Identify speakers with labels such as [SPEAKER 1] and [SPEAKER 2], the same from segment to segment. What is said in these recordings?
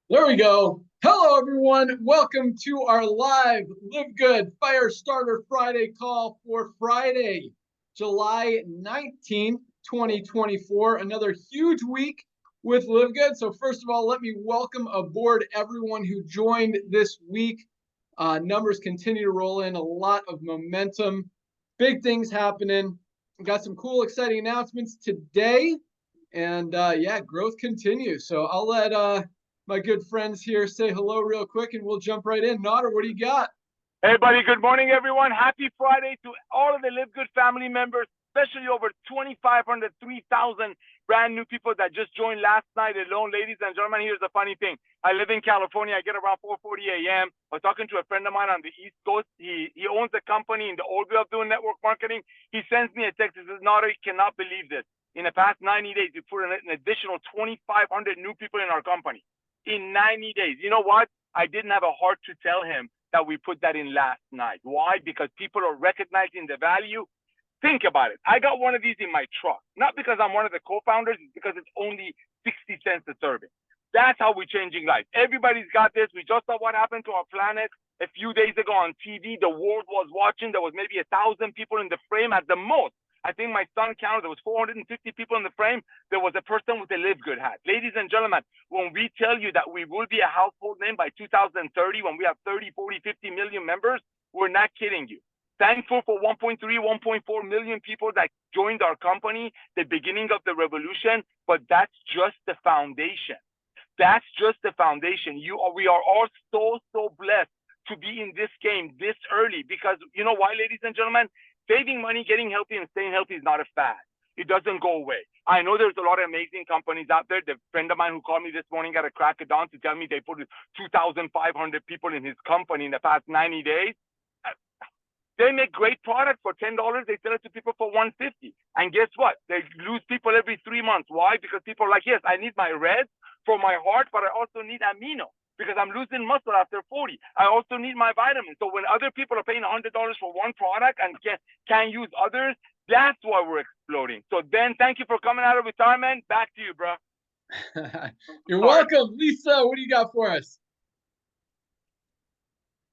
[SPEAKER 1] There we go. Hello, everyone. Welcome to our live Live Good Fire Starter Friday call for Friday, July 19th, 2024. Another huge week with Live Good. So first of all, let me welcome aboard everyone who joined this week. Numbers continue to roll in, a lot of momentum, big things happening. We got some cool, exciting announcements today. And yeah, growth continues. So I'll let my good friends here say hello real quick and we'll jump right in. Nodder, what do you got?
[SPEAKER 2] Hey, buddy. Good morning, everyone. Happy Friday to all of the Live Good family members, especially over 2,500, 3,000 brand new people that just joined last night alone. Ladies and gentlemen, here's the funny thing. I live in California. I get around 4:40 a.m. I was talking to a friend of mine on the East Coast. He owns a company in the old way of doing network marketing. He sends me a text. He says, Nodder, you cannot believe this. In the past 90 days, we put an additional 2,500 new people in our company. In 90 days. You know what? I didn't have a heart to tell him that we put that in last night. Why? Because people are recognizing the value. Think about it. I got one of these in my truck, not because I'm one of the co-founders, it's because it's only 60 cents a serving. That's how we're changing lives. Everybody's got this. We just saw what happened to our planet a few days ago on TV. The world was watching. There was maybe 1,000 people in the frame at the most. I think my son counted, there was 450 people in the frame. There was a person with a Live Good hat. Ladies and gentlemen, when we tell you that we will be a household name by 2030, when we have 30, 40, 50 million members, we're not kidding you. Thankful for 1.3, 1.4 million people that joined our company, the beginning of the revolution, but that's just the foundation. That's just the foundation. We are all so blessed to be in this game this early because you know why, ladies and gentlemen? Saving money, getting healthy, and staying healthy is not a fad. It doesn't go away. I know there's a lot of amazing companies out there. The friend of mine who called me this morning at a crack of dawn to tell me they put 2,500 people in his company in the past 90 days. They make great products for $10. They sell it to people for $150. And guess what? They lose people every 3 months. Why? Because people are like, yes, I need my reds for my heart, but I also need amino because I'm losing muscle after 40. I also need my vitamins. So when other people are paying $100 for one product and can't use others, that's why we're exploding. So Ben, thank you for coming out of retirement. Back to you, bro.
[SPEAKER 1] You're welcome. Lisa, what do you got for us?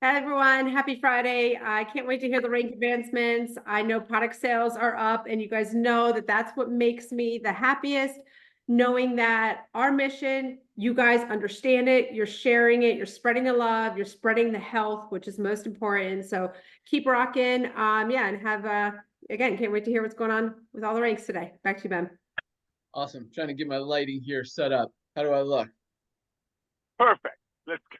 [SPEAKER 3] Hi, everyone. Happy Friday. I can't wait to hear the rank advancements. I know product sales are up, and you guys know that that's what makes me the happiest, knowing that our mission, you guys understand it, you're sharing it, you're spreading the love, you're spreading the health, which is most important. So keep rocking. Yeah, and have, again, can't wait to hear what's going on with all the ranks today. Back to you, Ben.
[SPEAKER 1] Awesome. Trying to get my lighting here set up. How do I look?
[SPEAKER 2] Perfect. Let's go.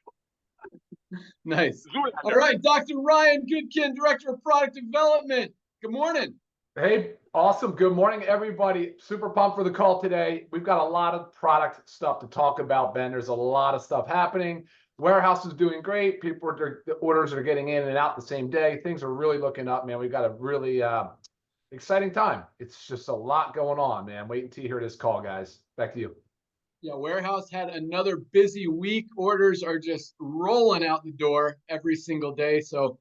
[SPEAKER 1] Nice. All right, Dr. Ryan Goodkin, Director of Product Development. Good morning.
[SPEAKER 4] Hey, awesome. Good morning, everybody. Super pumped for the call today. We've got a lot of product stuff to talk about, Ben. There's a lot of stuff happening. The warehouse is doing great. The orders are getting in and out the same day. Things are really looking up, man. We've got a really exciting time. It's just a lot going on, man. Wait until you hear this call, guys. Back to you.
[SPEAKER 1] Yeah, warehouse had another busy week. Orders are just rolling out the door every single day. So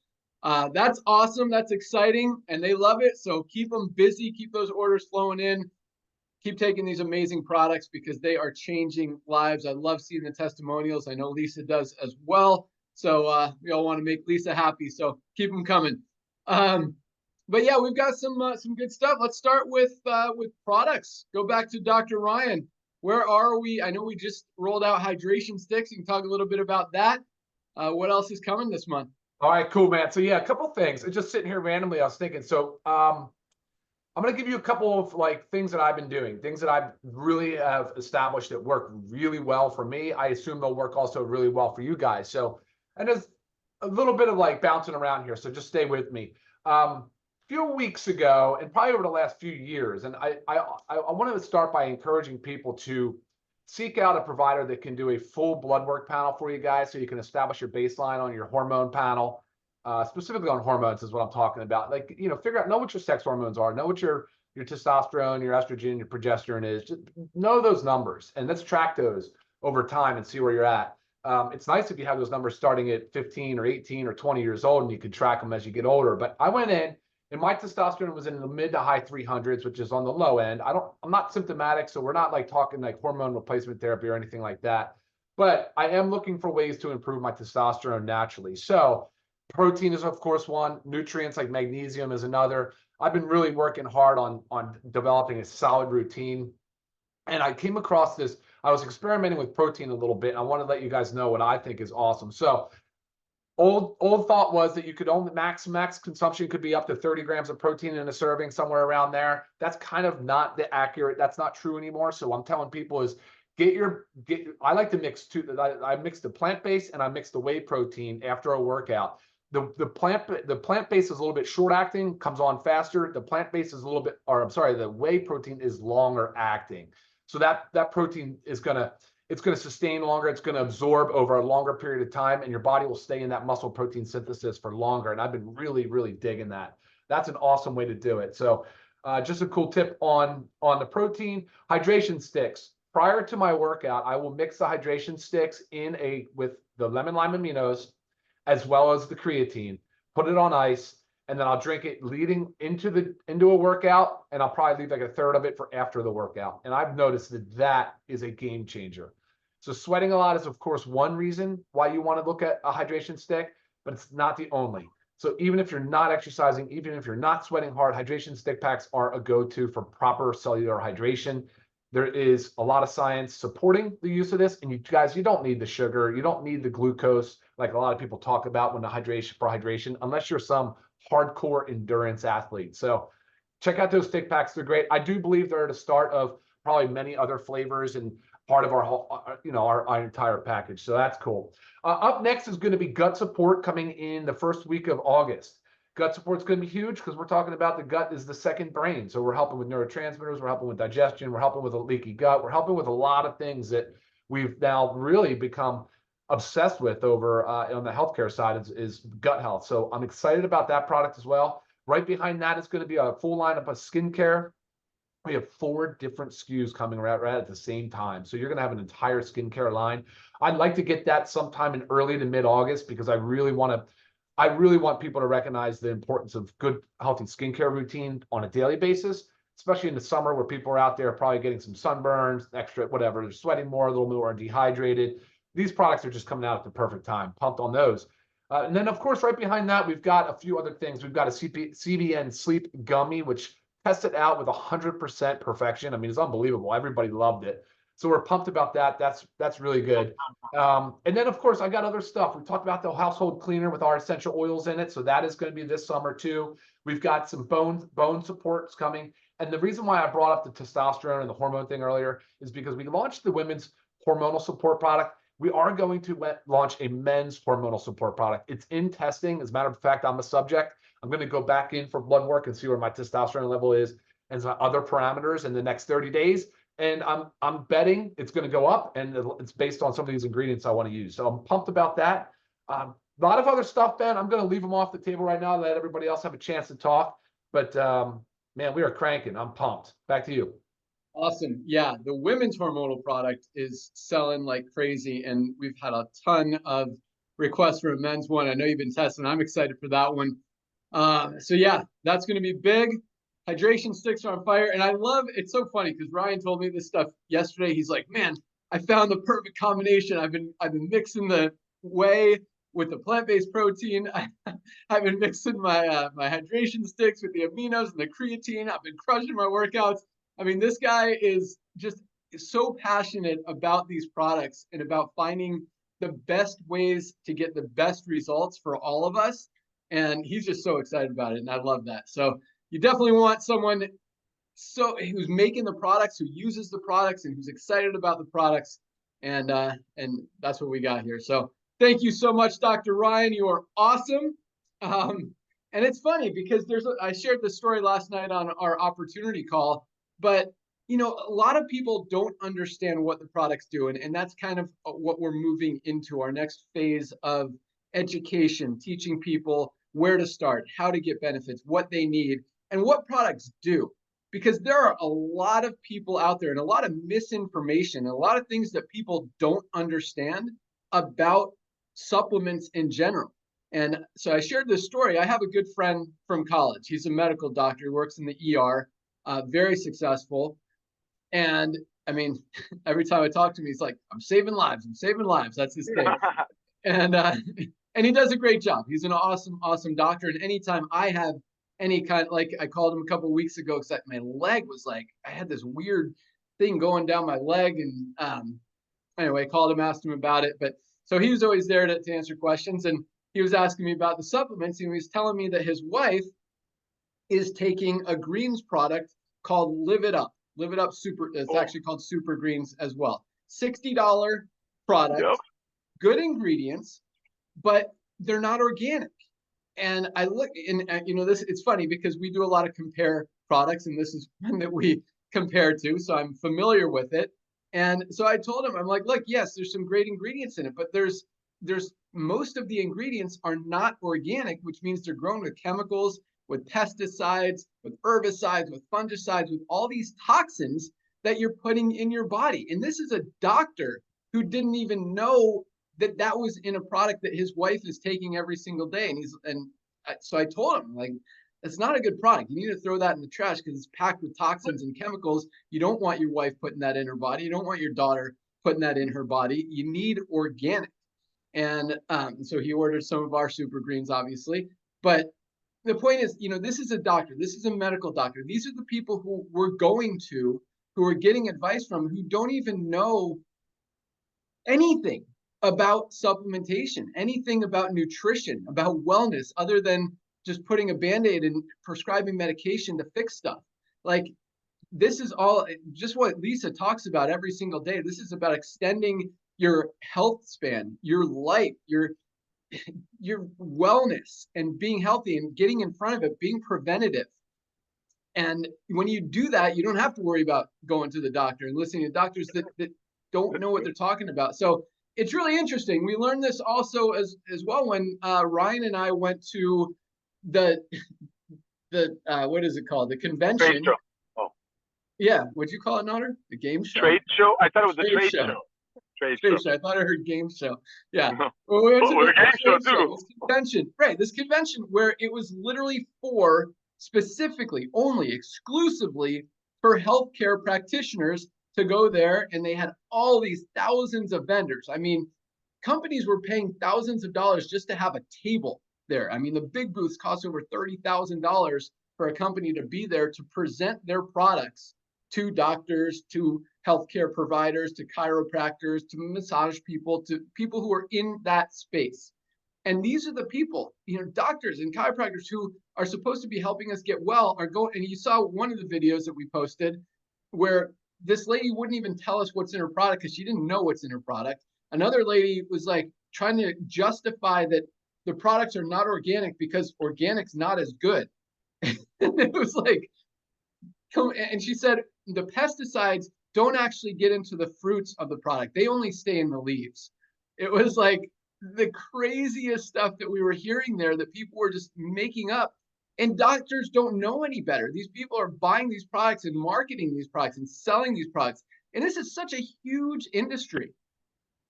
[SPEAKER 1] that's awesome. That's exciting. And they love it. So keep them busy. Keep those orders flowing in. Keep taking these amazing products because they are changing lives. I love seeing the testimonials. I know Lisa does as well. So we all want to make Lisa happy. So keep them coming. But yeah, we've got some good stuff. Let's start with products. Go back to Dr. Ryan. Where are we? I know we just rolled out hydration sticks. You can talk a little bit about that. What else is coming this month?
[SPEAKER 4] All right, cool, man. So yeah, a couple of things. Just sitting here randomly, I was thinking. So I'm going to give you a couple of things that I've been doing, things that I've really have established that work really well for me. I assume they'll work also really well for you guys. So, and there's a little bit of bouncing around here. So just stay with me. Few weeks ago, and probably over the last few years, and I wanted to start by encouraging people to seek out a provider that can do a full blood work panel for you guys, so you can establish your baseline on your hormone panel, specifically on hormones is what I'm talking about. Figure out, know what your sex hormones are, know what your testosterone, your estrogen, your progesterone is. Just know those numbers, and let's track those over time and see where you're at. It's nice if you have those numbers starting at 15 or 18 or 20 years old, and you can track them as you get older. But I went in. And my testosterone was in the mid to high 300s, which is on the low end. I'm not symptomatic, so we're not talking hormone replacement therapy or anything like that. but I am looking for ways to improve my testosterone naturally. So protein is of course one, nutrients like magnesium is another. I've been really working hard on developing a solid routine. And I came across this, I was experimenting with protein a little bit. And I want to let you guys know what I think is awesome. So old thought was that you could only max consumption could be up to 30 grams of protein in a serving, somewhere around there. That's kind of not the accurate, that's not true anymore. So I'm telling people is I like to mix two. I mix the plant-based and I mix the whey protein after a workout. The plant-based is a little bit short acting, comes on faster. The plant-based is a little bit, or I'm sorry, the whey protein is longer acting. So that protein is it's going to sustain longer. It's going to absorb over a longer period of time, and your body will stay in that muscle protein synthesis for longer. And I've been really, really digging that. That's an awesome way to do it. So just a cool tip on the protein. Hydration sticks. Prior to my workout, I will mix the hydration sticks with the lemon lime aminos as well as the creatine, put it on ice, and then I'll drink it leading into a workout, and I'll probably leave like a third of it for after the workout. And I've noticed that is a game changer. So sweating a lot is of course one reason why you want to look at a hydration stick, but it's not the only. So even if you're not exercising, even if you're not sweating hard, hydration stick packs are a go-to for proper cellular hydration. There is a lot of science supporting the use of this, and you guys, you don't need the sugar, you don't need the glucose like a lot of people talk about when the hydration, unless you're some hardcore endurance athlete. So check out those stick packs. They're great. I do believe they're the start of probably many other flavors and part of our whole, our entire package. So that's cool. Up next is going to be gut support coming in the first week of August. Gut support is going to be huge because we're talking about the gut is the second brain. So we're helping with neurotransmitters, we're helping with digestion, we're helping with a leaky gut, we're helping with a lot of things that we've now really become obsessed with over on the healthcare side is gut health. So I'm excited about that product as well. Right behind that is going to be a full lineup of skincare. We have 4 different SKUs coming right at the same time. So you're going to have an entire skincare line. I'd like to get that sometime in early to mid-August because I really want people to recognize the importance of good, healthy skincare routine on a daily basis, especially in the summer where people are out there probably getting some sunburns, extra whatever, they're sweating more, a little more dehydrated. These products are just coming out at the perfect time. Pumped on those. And then, of course, right behind that, we've got a few other things. We've got a CBN Sleep Gummy, which tested out with 100% perfection. I mean, it's unbelievable. Everybody loved it. So we're pumped about that. That's really good. And then, of course, I got other stuff. We talked about the household cleaner with our essential oils in it. So that is going to be this summer, too. We've got some bone supports coming. And the reason why I brought up the testosterone and the hormone thing earlier is because we launched the women's hormonal support product. We are going to launch a men's hormonal support product. It's in testing. As a matter of fact, I'm a subject. I'm going to go back in for blood work and see where my testosterone level is and some other parameters in the next 30 days. And I'm betting it's going to go up, and it's based on some of these ingredients I want to use. So I'm pumped about that. A lot of other stuff, Ben. I'm going to leave them off the table right now, let everybody else have a chance to talk. But man, we are cranking. I'm pumped. Back to you.
[SPEAKER 1] Awesome. Yeah, the women's hormonal product is selling like crazy, and we've had a ton of requests for a men's one. I know you've been testing. I'm excited for that one. So yeah, that's going to be big. Hydration sticks are on fire, and I love. It's so funny because Ryan told me this stuff yesterday. He's like, "Man, I found the perfect combination. I've been mixing the whey with the plant-based protein. I've been mixing my my hydration sticks with the aminos and the creatine. I've been crushing my workouts." I mean, this guy is just so passionate about these products and about finding the best ways to get the best results for all of us. And he's just so excited about it. And I love that. So you definitely want someone who's making the products, who uses the products, and who's excited about the products. And that's what we got here. So thank you so much, Dr. Ryan. You are awesome. And it's funny because I shared this story last night on our opportunity call. But, you know, a lot of people don't understand what the products do. And that's kind of what we're moving into our next phase of education, teaching people where to start, how to get benefits, what they need, and what products do. Because there are a lot of people out there and a lot of misinformation, and a lot of things that people don't understand about supplements in general. And so I shared this story. I have a good friend from college. He's a medical doctor. He works in the ER. Very successful. And I mean, every time I talk to him, he's like, I'm saving lives. I'm saving lives. That's his thing. And and he does a great job. He's an awesome, awesome doctor. And anytime I have any kind, like I called him a couple of weeks ago because my leg was like, I had this weird thing going down my leg. And anyway, called him, asked him about it. But so he was always there to answer questions. And he was asking me about the supplements. And he was telling me that his wife is taking a greens product called Live It Up. Live It Up Super. It's actually called Super Greens as well. $60 product,
[SPEAKER 2] Yep.
[SPEAKER 1] good ingredients, but they're not organic. And I look, and you know, this, it's funny because we do a lot of compare products, and this is one that we compare to, so I'm familiar with it. And so I told him, I'm like, look, yes, there's some great ingredients in it, but there's most of the ingredients are not organic, which means they're grown with chemicals, with pesticides, with herbicides, with fungicides, with all these toxins that you're putting in your body. And this is a doctor who didn't even know that that was in a product that his wife is taking every single day. So I told him, like, it's not a good product. You need to throw that in the trash because it's packed with toxins and chemicals. You don't want your wife putting that in her body. You don't want your daughter putting that in her body. You need organic. And so he ordered some of our super greens, obviously. But the point is, you know, this is a doctor. This is a medical doctor. These are the people who we're going to, who are getting advice from, who don't even know anything about supplementation, anything about nutrition, about wellness, other than just putting a Band-Aid and prescribing medication to fix stuff. Like, this is all just what Lisa talks about every single day. This is about extending your health span, your life, your wellness, and being healthy and getting in front of it, being preventative. And when you do that, you don't have to worry about going to the doctor and listening to doctors that don't know what they're talking about. So it's really interesting. We learned this also as well when Ryan and I went to the what is it called? The convention.
[SPEAKER 2] Trade show. Oh.
[SPEAKER 1] Yeah, what'd you call it, Notter? The game show?
[SPEAKER 2] Trade show? I thought it was a trade show. Trade show.
[SPEAKER 1] I thought I heard game show. Yeah.
[SPEAKER 2] Well, we went to the game show too.
[SPEAKER 1] This convention, right? This convention where it was literally for specifically, only, exclusively for healthcare practitioners to go there, and they had all these thousands of vendors. I mean, companies were paying thousands of dollars just to have a table there. I mean, the big booths cost over $30,000 for a company to be there to present their products to doctors, to healthcare providers, to chiropractors, to massage people, to people who are in that space. And these are the people, you know, doctors and chiropractors who are supposed to be helping us get well are going. And you saw one of the videos that we posted where this lady wouldn't even tell us what's in her product because she didn't know what's in her product. Another lady was like trying to justify that the products are not organic because organic's not as good. And it was like, and she said the pesticides don't actually get into the fruits of the product. They only stay in the leaves. It was like the craziest stuff that we were hearing there that people were just making up. And doctors don't know any better. These people are buying these products and marketing these products and selling these products. And this is such a huge industry.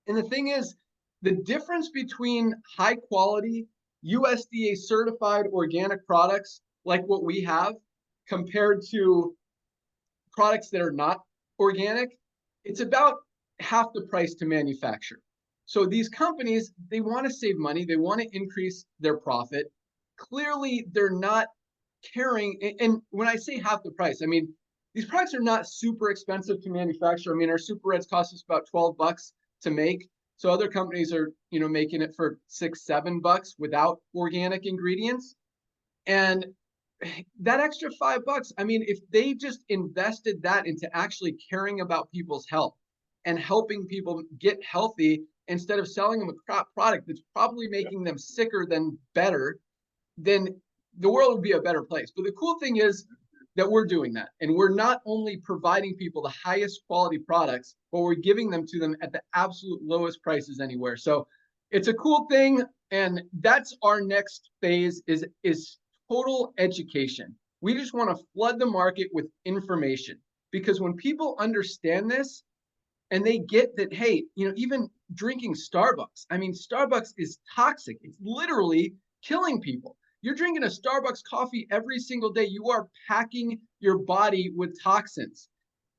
[SPEAKER 1] And the thing is, the difference between high quality USDA certified organic products like what we have compared to products that are not organic, it's about half the price to manufacture. So these companies, they want to save money. They want to increase their profit. Clearly, they're not caring. And when I say half the price, I mean, these products are not super expensive to manufacture. I mean, our Super Reds cost us about $12 to make. So other companies are, you know, making it for $6-7 without organic ingredients. And that extra $5, I mean, if they just invested that into actually caring about people's health and helping people get healthy instead of selling them a crap product that's probably making them sicker than better, then the world would be a better place. But the cool thing is that we're doing that. And we're not only providing people the highest quality products, but we're giving them to them at the absolute lowest prices anywhere. So it's a cool thing. And that's our next phase is total education. We just want to flood the market with information, because when people understand this and they get that, hey, you know, even drinking Starbucks, I mean, Starbucks is toxic. It's literally killing people. You're drinking a Starbucks coffee every single day. You are packing your body with toxins.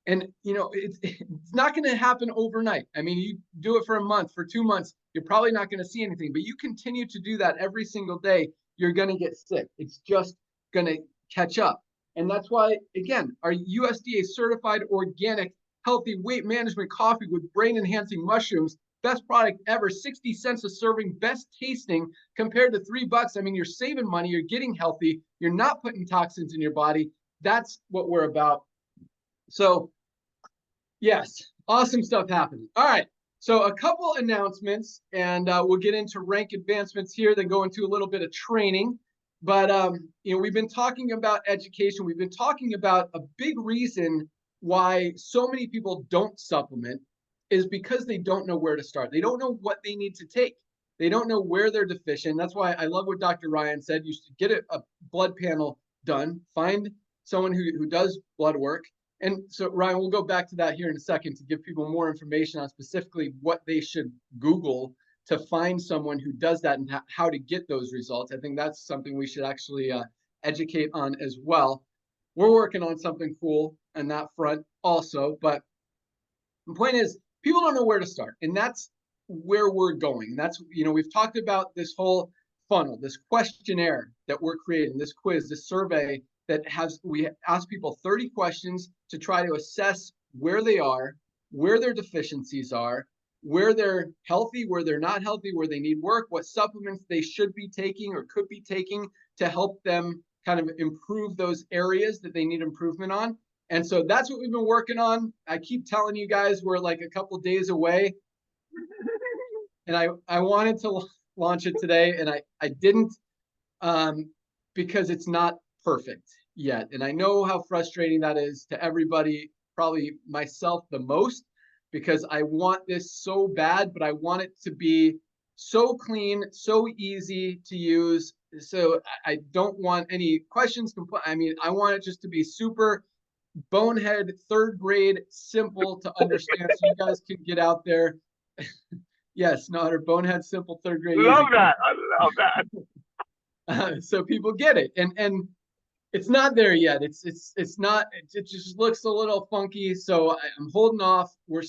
[SPEAKER 1] And, it's not going to happen overnight. I mean, you do it for a month, for 2 months, you're probably not going to see anything, but you continue to do that every single day, you're going to get sick. It's just going to catch up. And that's why, again, our USDA certified organic, healthy weight management coffee with brain enhancing mushrooms, best product ever, 60 cents a serving, best tasting compared to $3. I mean, you're saving money, you're getting healthy, you're not putting toxins in your body. That's what we're about. So yes, awesome stuff happening. All right, so a couple announcements, and we'll get into rank advancements here, then go into a little bit of training. But we've been talking about education. We've been talking about a big reason why so many people don't supplement is because they don't know where to start. They don't know what they need to take. They don't know where they're deficient. That's why I love what Dr. Ryan said. You should get a blood panel done. Find someone who does blood work. And so, Ryan, we'll go back to that here in a second to give people more information on specifically what they should Google to find someone who does that and how to get those results. I think that's something we should actually educate on as well. We're working on something cool on that front also. But the point is, people don't know where to start. And that's where we're going. That's, we've talked about this whole funnel, this questionnaire that we're creating, this quiz, this survey that we ask people 30 questions to try to assess where they are, where their deficiencies are, where they're healthy, where they're not healthy, where they need work, what supplements they should be taking or could be taking to help them kind of improve those areas that they need improvement on. And so that's what we've been working on. I keep telling you guys we're like a couple days away. And I wanted to launch it today, and I didn't because it's not perfect yet. And I know how frustrating that is to everybody, probably myself the most, because I want this so bad, but I want it to be so clean, so easy to use. So I don't want any questions. I mean, I want it just to be super bonehead, third grade, simple to understand so you guys can get out there. Yes, Notter, bonehead, simple, third grade.
[SPEAKER 2] Love that. I love that.
[SPEAKER 1] So people get it. And it's not there yet. It's not, it just looks a little funky. So I'm holding off. We're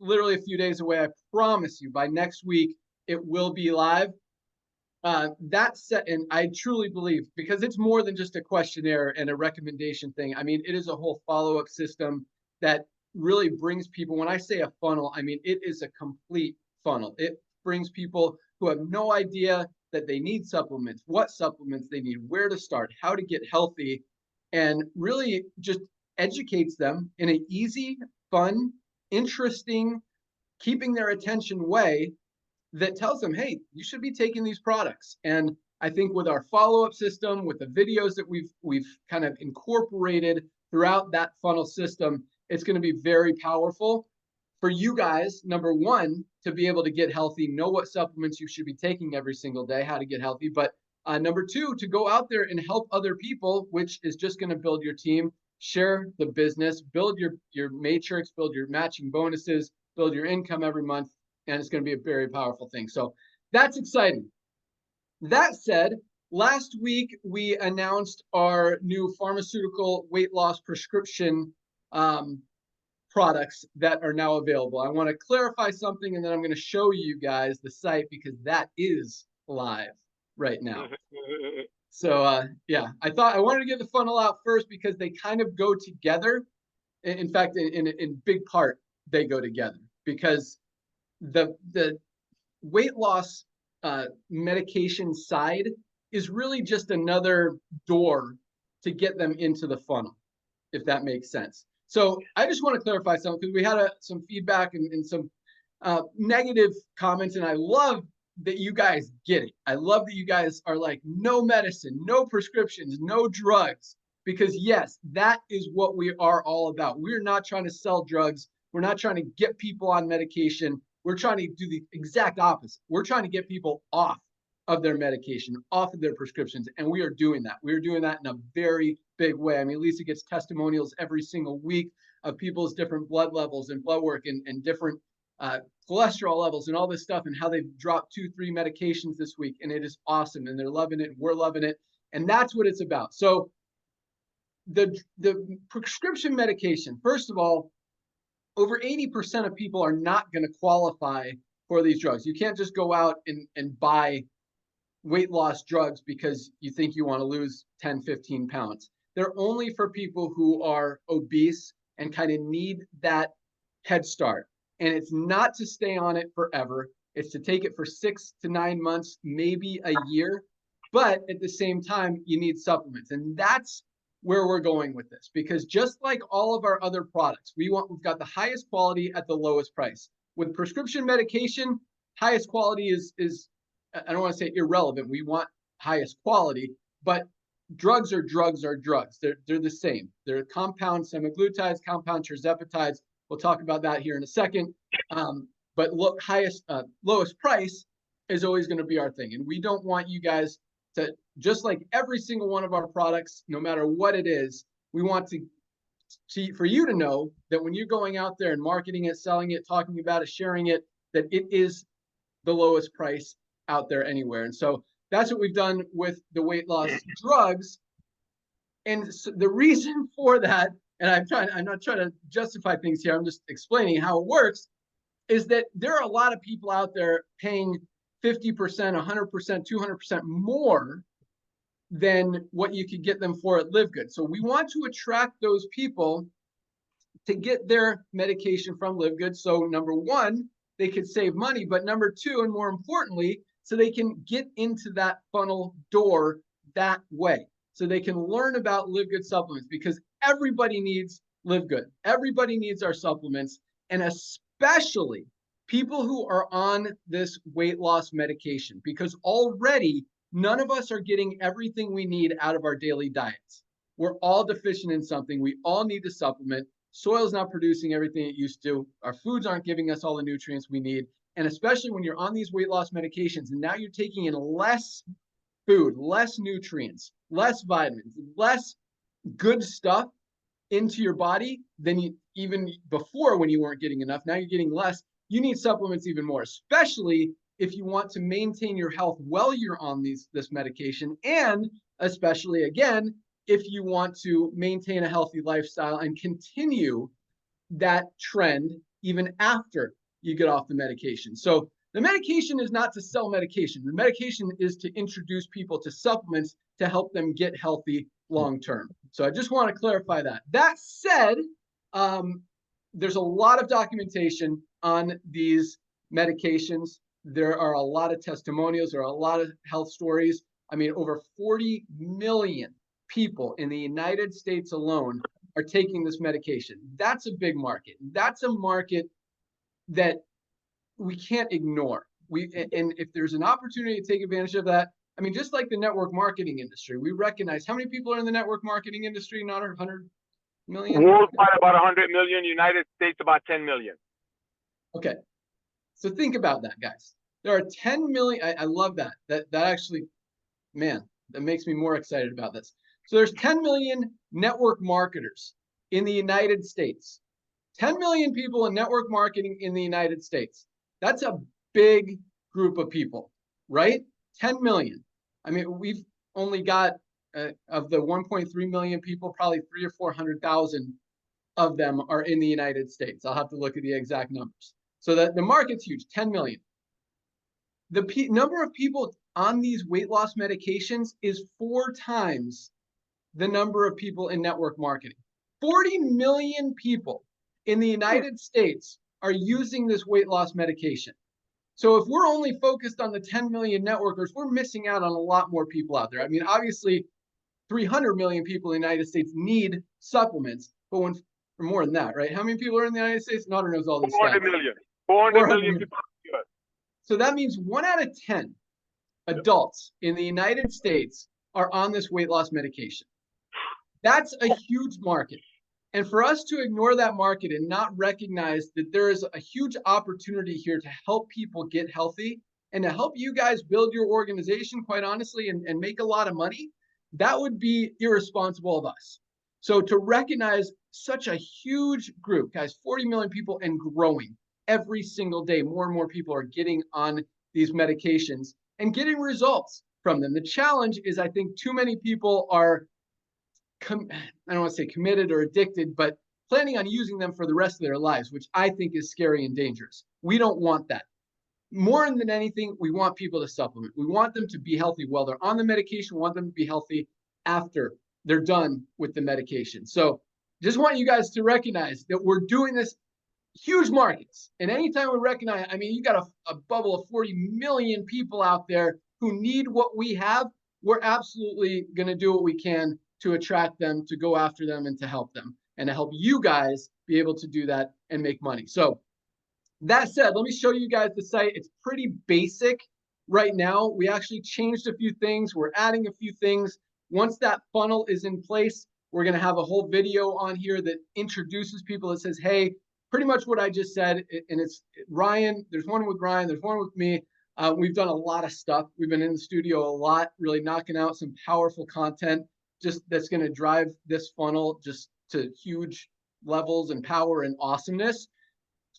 [SPEAKER 1] literally a few days away. I promise you by next week, it will be live. That said, and I truly believe, because it's more than just a questionnaire and a recommendation thing. I mean, it is a whole follow-up system that really brings people, when I say a funnel, I mean, it is a complete funnel. It brings people who have no idea that they need supplements, what supplements they need, where to start, how to get healthy, and really just educates them in an easy, fun, interesting, keeping their attention way that tells them, hey, you should be taking these products. And I think with our follow-up system, with the videos that we've kind of incorporated throughout that funnel system, it's going to be very powerful for you guys, number one, to be able to get healthy, know what supplements you should be taking every single day, how to get healthy. But number two, to go out there and help other people, which is just going to build your team, share the business, build your matrix, build your matching bonuses, build your income every month. And it's going to be a very powerful thing. So that's exciting. That said, last week we announced our new pharmaceutical weight loss prescription products that are now available. I want to clarify something, and then I'm going to show you guys the site because that is live right now. So yeah, I wanted to get the funnel out first because they kind of go together. In fact, in big part, they go together because the weight loss medication side is really just another door to get them into the funnel, if that makes sense. So I just want to clarify something because we had some feedback and some negative comments, and I love that you guys get it. I love that you guys are like, no medicine, no prescriptions, no drugs, because yes, that is what we are all about. We're not trying to sell drugs. We're not trying to get people on medication. We're trying to do the exact opposite. We're trying to get people off of their medication, off of their prescriptions, and we are doing that. We are doing that in a very big way. I mean, Lisa gets testimonials every single week of people's different blood levels and blood work and different cholesterol levels and all this stuff and how they've dropped 2-3 medications this week, and it is awesome, and they're loving it, and we're loving it, and that's what it's about. So the prescription medication, first of all, over 80% of people are not going to qualify for these drugs. You can't just go out and buy weight loss drugs because you think you want to lose 10, 15 pounds. They're only for people who are obese and kind of need that head start. And it's not to stay on it forever. It's to take it for 6 to 9 months, maybe a year. But at the same time, you need supplements. And that's where we're going with this, because just like all of our other products, we've got the highest quality at the lowest price. With prescription medication, highest quality is I don't want to say irrelevant. We want highest quality, but drugs are drugs are drugs. They're the same. They're compound semaglutides, compound tirzepatides. We'll talk about that here in a second. But lowest price is always going to be our thing. And we don't want you guys to, just like every single one of our products, no matter what it is, we want for you to know that when you're going out there and marketing it, selling it, talking about it, sharing it, that it is the lowest price out there anywhere. And so that's what we've done with the weight loss drugs. And so the reason for that, and I'm not trying to justify things here, I'm just explaining how it works, is that there are a lot of people out there paying 50%, 100%, 200% more than what you could get them for at LiveGood. So we want to attract those people to get their medication from LiveGood. So number one, they could save money, but number two, and more importantly, so they can get into that funnel door that way. So they can learn about LiveGood supplements, because everybody needs LiveGood. Everybody needs our supplements, and especially people who are on this weight loss medication, because already none of us are getting everything we need out of our daily diets. We're all deficient in something. We all need to supplement. Soil's not producing everything it used to. Our foods aren't giving us all the nutrients we need. And especially when you're on these weight loss medications and now you're taking in less food, less nutrients, less vitamins, less good stuff into your body than even before when you weren't getting enough. Now you're getting less. You need supplements even more, especially if you want to maintain your health while you're on this medication, and especially, again, if you want to maintain a healthy lifestyle and continue that trend even after you get off the medication. So the medication is not to sell medication. The medication is to introduce people to supplements to help them get healthy long term. So I just want to clarify that. That said, there's a lot of documentation on these medications. There are a lot of testimonials. There are a lot of health stories. I mean, over 40 million people in the United States alone are taking this medication. That's a big market. That's a market that we can't ignore. And if there's an opportunity to take advantage of that, I mean, just like the network marketing industry, we recognize how many people are in the network marketing industry, not 100 million?
[SPEAKER 2] Worldwide, about 100 million. United States, about 10 million.
[SPEAKER 1] Okay. So think about that, guys. There are 10 million. I love that. That actually, man, that makes me more excited about this. So there's 10 million network marketers in the United States. 10 million people in network marketing in the United States. That's a big group of people, right? 10 million. I mean, we've only got, of the 1.3 million people, probably 300,000 or 400,000 of them are in the United States. I'll have to look at the exact numbers. So the market's huge, 10 million. The number of people on these weight loss medications is 4 times the number of people in network marketing. 40 million people in the United States are using this weight loss medication. So if we're only focused on the 10 million networkers, we're missing out on a lot more people out there. I mean, obviously, 300 million people in the United States need supplements, but or more than that, right? How many people are in the United States? Nader knows all these
[SPEAKER 2] 400
[SPEAKER 1] stats.
[SPEAKER 2] million. 400 million people.
[SPEAKER 1] So that means 1 out of 10 adults in the United States are on this weight loss medication. That's a huge market. And for us to ignore that market and not recognize that there is a huge opportunity here to help people get healthy and to help you guys build your organization, quite honestly, and make a lot of money, that would be irresponsible of us. So to recognize such a huge group, guys, 40 million people and growing every single day, more and more people are getting on these medications and getting results from them. The challenge is, I think too many people are, I don't want to say committed or addicted, but planning on using them for the rest of their lives, which I think is scary and dangerous. We don't want that. More than anything, we want people to supplement. We want them to be healthy while they're on the medication. We want them to be healthy after they're done with the medication. So just want you guys to recognize that we're doing this huge markets. And anytime we recognize, I mean, you got a bubble of 40 million people out there who need what we have. We're absolutely going to do what we can to attract them, to go after them, and to help them, and to help you guys be able to do that and make money. So that said, let me show you guys the site. It's pretty basic right now. We actually changed a few things. We're adding a few things. Once that funnel is in place, we're going to have a whole video on here that introduces people, that says, hey, pretty much what I just said. And it's Ryan. There's one with Ryan. There's one with me. We've done a lot of stuff. We've been in the studio a lot, really knocking out some powerful content just that's going to drive this funnel just to huge levels and power and awesomeness.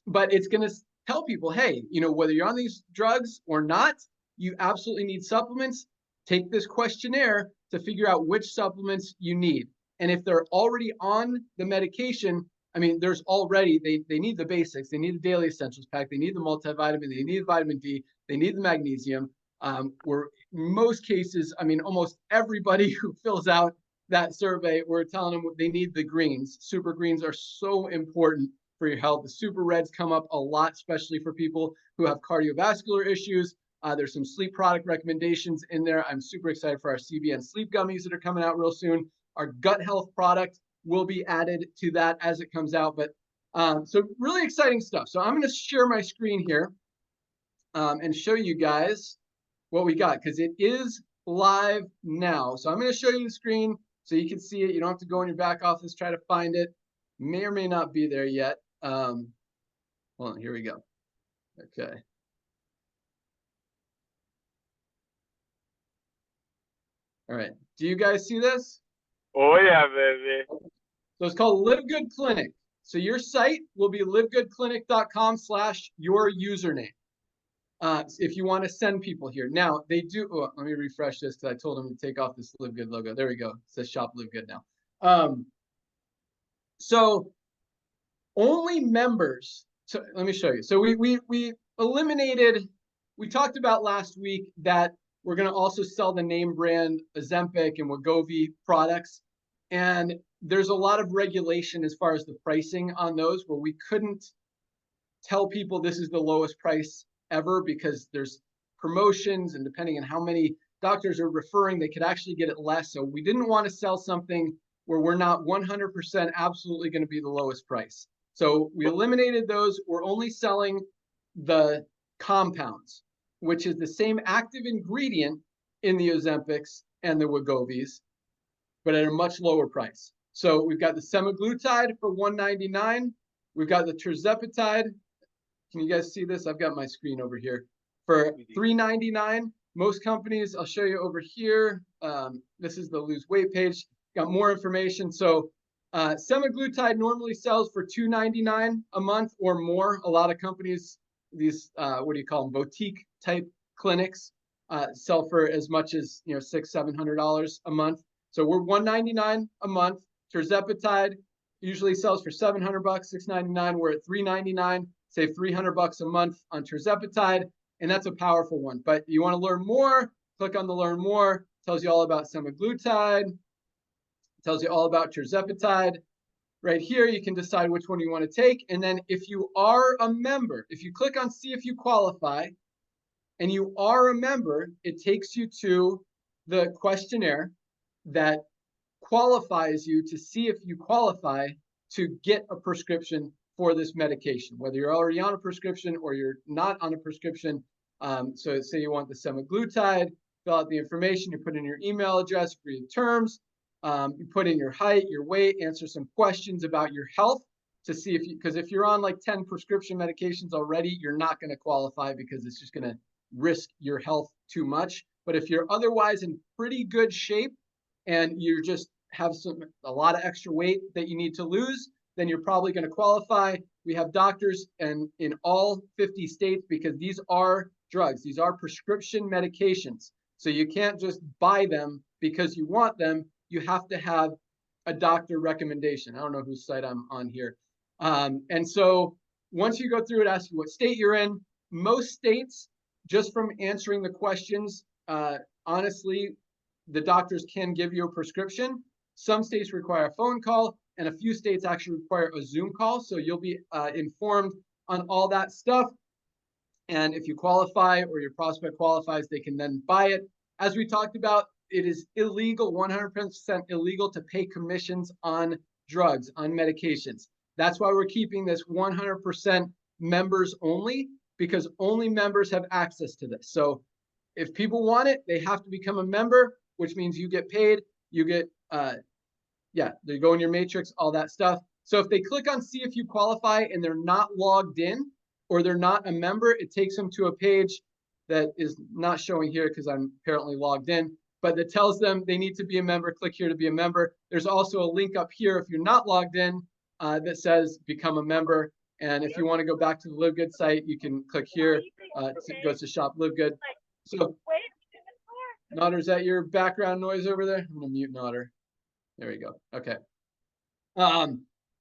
[SPEAKER 1] But it's going to tell people, hey, you know, whether you're on these drugs or not, you absolutely need supplements. Take this questionnaire to figure out which supplements you need. And if they're already on the medication, I mean, there's already, they need the basics. They need the daily essentials pack. They need the multivitamin. They need vitamin D. They need the magnesium. We're in most cases, I mean, almost everybody who fills out that survey, we're telling them they need the greens. Super greens are so important for your health. The super reds come up a lot, especially for people who have cardiovascular issues. There's some sleep product recommendations in there. I'm super excited for our CBN sleep gummies that are coming out real soon. Our gut health product will be added to that as it comes out. But so really exciting stuff. So I'm going to share my screen here and show you guys what we got, because it is live now. So I'm going to show you the screen so you can see it. You don't have to go in your back office, try to find it. May or may not be there yet. Hold on, here we go. Okay. All right. Do you guys see this?
[SPEAKER 2] Oh yeah, baby.
[SPEAKER 1] So it's called LiveGood Clinic. So your site will be livegoodclinic.com/your username. If you want to send people here. Now they do, oh, let me refresh this because I told them to take off this LiveGood logo. There we go. It says shop LiveGood now. So only members, so let me show you. So we eliminated, we talked about last week that we're going to also sell the name brand Ozempic and Wegovy products. And there's a lot of regulation as far as the pricing on those, where we couldn't tell people this is the lowest price ever, because there's promotions, and depending on how many doctors are referring, they could actually get it less. So we didn't want to sell something where we're not 100% absolutely going to be the lowest price. So we eliminated those. We're only selling the compounds, which is the same active ingredient in the Ozempics and the Wegovys, but at a much lower price. So we've got the semaglutide for $199. We've got the tirzepatide. Can you guys see this? I've got my screen over here for $399. Most companies, I'll show you over here. This is the lose weight page. Got more information. So semaglutide normally sells for $299 a month or more. A lot of companies, these what do you call them, boutique type clinics, sell for as much as $600-700 a month. So we're $199 a month. Tirzepatide usually sells for $700, $699. We're at $399. Save $300 a month on tirzepatide, and that's a powerful one. But you want to learn more? Click on the Learn More. Tells you all about semaglutide. Tells you all about tirzepatide. Right here, you can decide which one you want to take. And then if you are a member, if you click on See If You Qualify, and you are a member, it takes you to the questionnaire that qualifies you to see if you qualify to get a prescription for this medication, whether you're already on a prescription or you're not on a prescription. So say you want the semaglutide, fill out the information, you put in your email address, agree to terms, you put in your height, your weight, answer some questions about your health to see if you, because if you're on like 10 prescription medications already, you're not going to qualify because it's just going to risk your health too much. But if you're otherwise in pretty good shape and you just have a lot of extra weight that you need to lose, then you're probably going to qualify. We have doctors and in all 50 states, because these are drugs. These are prescription medications. So you can't just buy them because you want them. You have to have a doctor recommendation. I don't know whose site I'm on here. And so once you go through it, ask you what state you're in. Most states, just from answering the questions, honestly, the doctors can give you a prescription. Some states require a phone call, and a few states actually require a Zoom call. So you'll be informed on all that stuff. And if you qualify or your prospect qualifies, they can then buy it. As we talked about, it is illegal, 100% illegal to pay commissions on drugs, on medications. That's why we're keeping this 100% members only, because only members have access to this. So if people want it, they have to become a member, which means you get paid, you get, they go in your matrix, all that stuff. So if they click on see if you qualify and they're not logged in or they're not a member, it takes them to a page that is not showing here because I'm apparently logged in, but that tells them they need to be a member. Click here to be a member. There's also a link up here if you're not logged in that says become a member. And if you want to go back to the LiveGood site, you can click here. It goes to shop LiveGood. So, Nodder, is that your background noise over there? I'm gonna mute Nodder. There we go. Okay.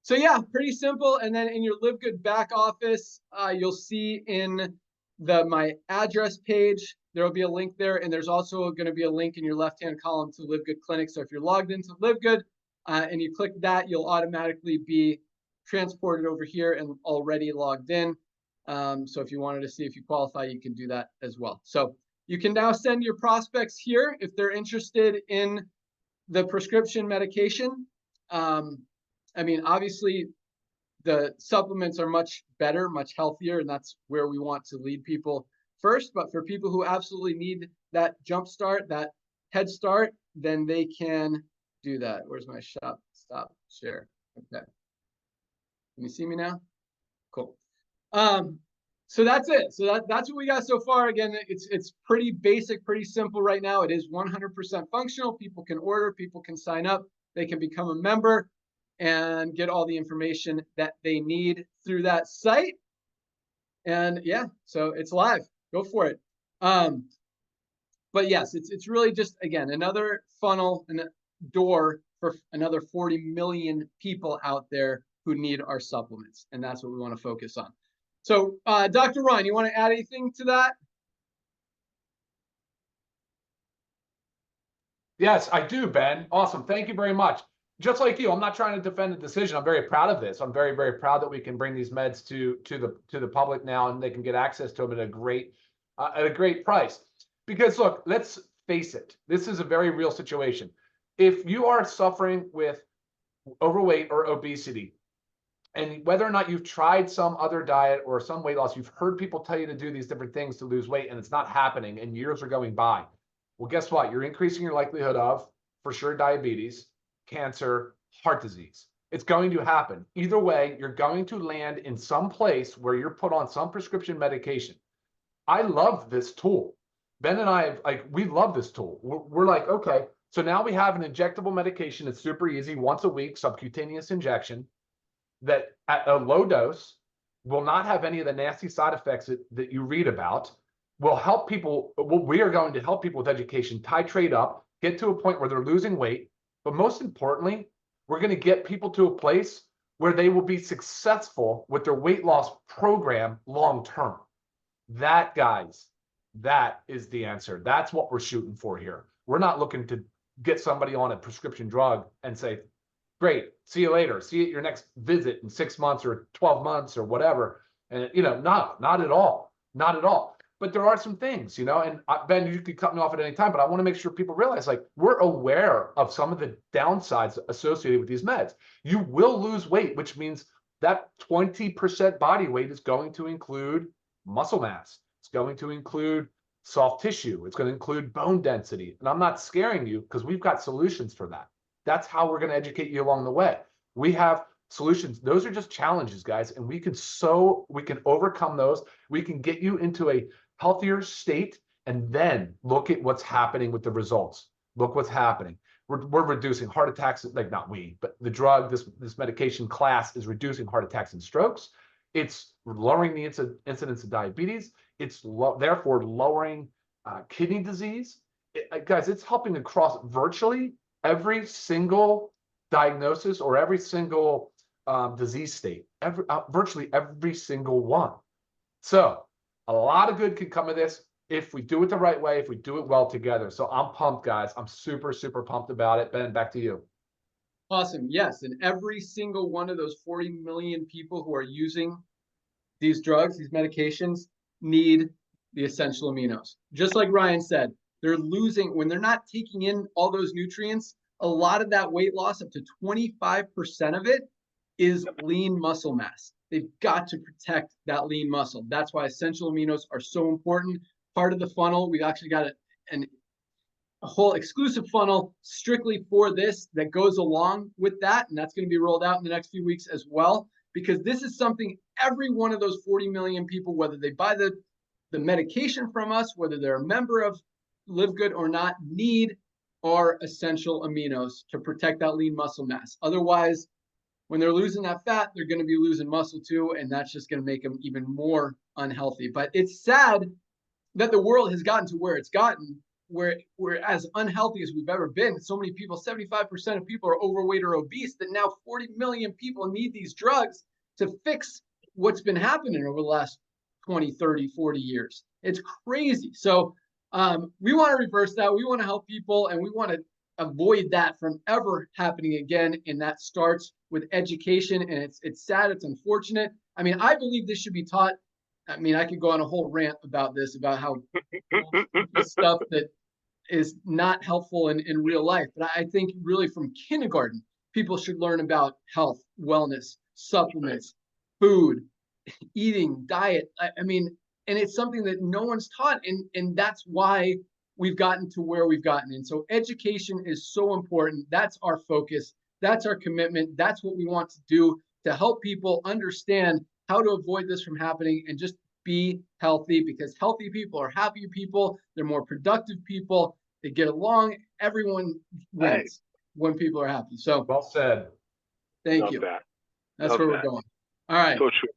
[SPEAKER 1] So yeah, pretty simple. And then in your LiveGood back office, you'll see in the my address page, there will be a link there. And there's also going to be a link in your left-hand column to LiveGood Clinic. So if you're logged into LiveGood and you click that, you'll automatically be transported over here and already logged in. So if you wanted to see if you qualify, you can do that as well. So you can now send your prospects here if they're interested in the prescription medication. I mean, obviously, the supplements are much better, much healthier, and that's where we want to lead people first. But for people who absolutely need that jump start, that head start, then they can do that. Where's my stop share? Okay. Can you see me now? Cool. So that's it. So that's what we got so far. Again, it's pretty basic, pretty simple right now. It is 100% functional. People can order, people can sign up, they can become a member and get all the information that they need through that site. And yeah, so it's live. Go for it. But yes, it's really just, again, another funnel and a door for another 40 million people out there who need our supplements. And that's what we want to focus on. So Dr. Ron, you want to add anything to that?
[SPEAKER 4] Yes, I do, Ben. Awesome. Thank you very much. Just like you, I'm not trying to defend the decision. I'm very proud of this. I'm very, very proud that we can bring these meds to the public now, and they can get access to them at a great price. Because look, let's face it, this is a very real situation. If you are suffering with overweight or obesity, and whether or not you've tried some other diet or some weight loss, you've heard people tell you to do these different things to lose weight, and it's not happening, and years are going by. Well, guess what? You're increasing your likelihood of, for sure, diabetes, cancer, heart disease. It's going to happen. Either way, you're going to land in some place where you're put on some prescription medication. I love this tool. Ben and I, we love this tool. We're like, okay, so now we have an injectable medication. It's super easy, once a week, subcutaneous injection that at a low dose will not have any of the nasty side effects that you read about, will help people. We are going to help people with education, titrate up, get to a point where they're losing weight. But most importantly, we're going to get people to a place where they will be successful with their weight loss program long term. That, guys, that is the answer. That's what we're shooting for here. We're not looking to get somebody on a prescription drug and say, great, see you later. See you at your next visit in 6 months or 12 months or whatever. And, not at all. Not at all. But there are some things, and Ben, you could cut me off at any time, but I want to make sure people realize, we're aware of some of the downsides associated with these meds. You will lose weight, which means that 20% body weight is going to include muscle mass. It's going to include soft tissue. It's going to include bone density. And I'm not scaring you because we've got solutions for that. That's how we're going to educate you along the way. We have solutions. Those are just challenges, guys. And we can overcome those. We can get you into a healthier state, and then look at what's happening with the results. Look what's happening. We're reducing heart attacks, not we, but the drug, this medication class is reducing heart attacks and strokes. It's lowering the incidence of diabetes. It's therefore lowering kidney disease. Guys, it's helping across virtually every single diagnosis or every single disease state, virtually every single one. So a lot of good can come of this if we do it the right way, if we do it well together. So I'm pumped, guys. I'm super, super pumped about it. Ben, back to you.
[SPEAKER 1] Awesome. Yes. And every single one of those 40 million people who are using these drugs, these medications, need the essential aminos. Just like Ryan said, they're losing, when they're not taking in all those nutrients, a lot of that weight loss, up to 25% of it, is lean muscle mass. They've got to protect that lean muscle. That's why essential aminos are so important. Part of the funnel, we've actually got a whole exclusive funnel strictly for this that goes along with that. And that's going to be rolled out in the next few weeks as well, because this is something every one of those 40 million people, whether they buy the medication from us, whether they're a member of LiveGood or not, need our essential aminos to protect that lean muscle mass. Otherwise, when they're losing that fat, they're going to be losing muscle too, and that's just going to make them even more unhealthy. But it's sad that the world has gotten to where it's gotten, where we're as unhealthy as we've ever been. So many people, 75% of people are overweight or obese, that now 40 million people need these drugs to fix what's been happening over the last 20, 30, 40 years. It's crazy. So we want to reverse that. We want to help people, and we want to avoid that from ever happening again. And that starts with education. And it's sad. It's unfortunate. I mean, I believe this should be taught. I mean, I could go on a whole rant about this, about how stuff that is not helpful in real life. But I think really from kindergarten, people should learn about health, wellness, supplements, food, eating, diet. I mean, and it's something that no one's taught. And that's why we've gotten to where we've gotten. And so education is so important. That's our focus. That's our commitment. That's what we want to do to help people understand how to avoid this from happening and just be healthy, because healthy people are happier people. They're more productive people. They get along. Everyone wins when people are happy. So
[SPEAKER 4] well said.
[SPEAKER 1] Thank you. That's where we're going. All right.
[SPEAKER 2] So true.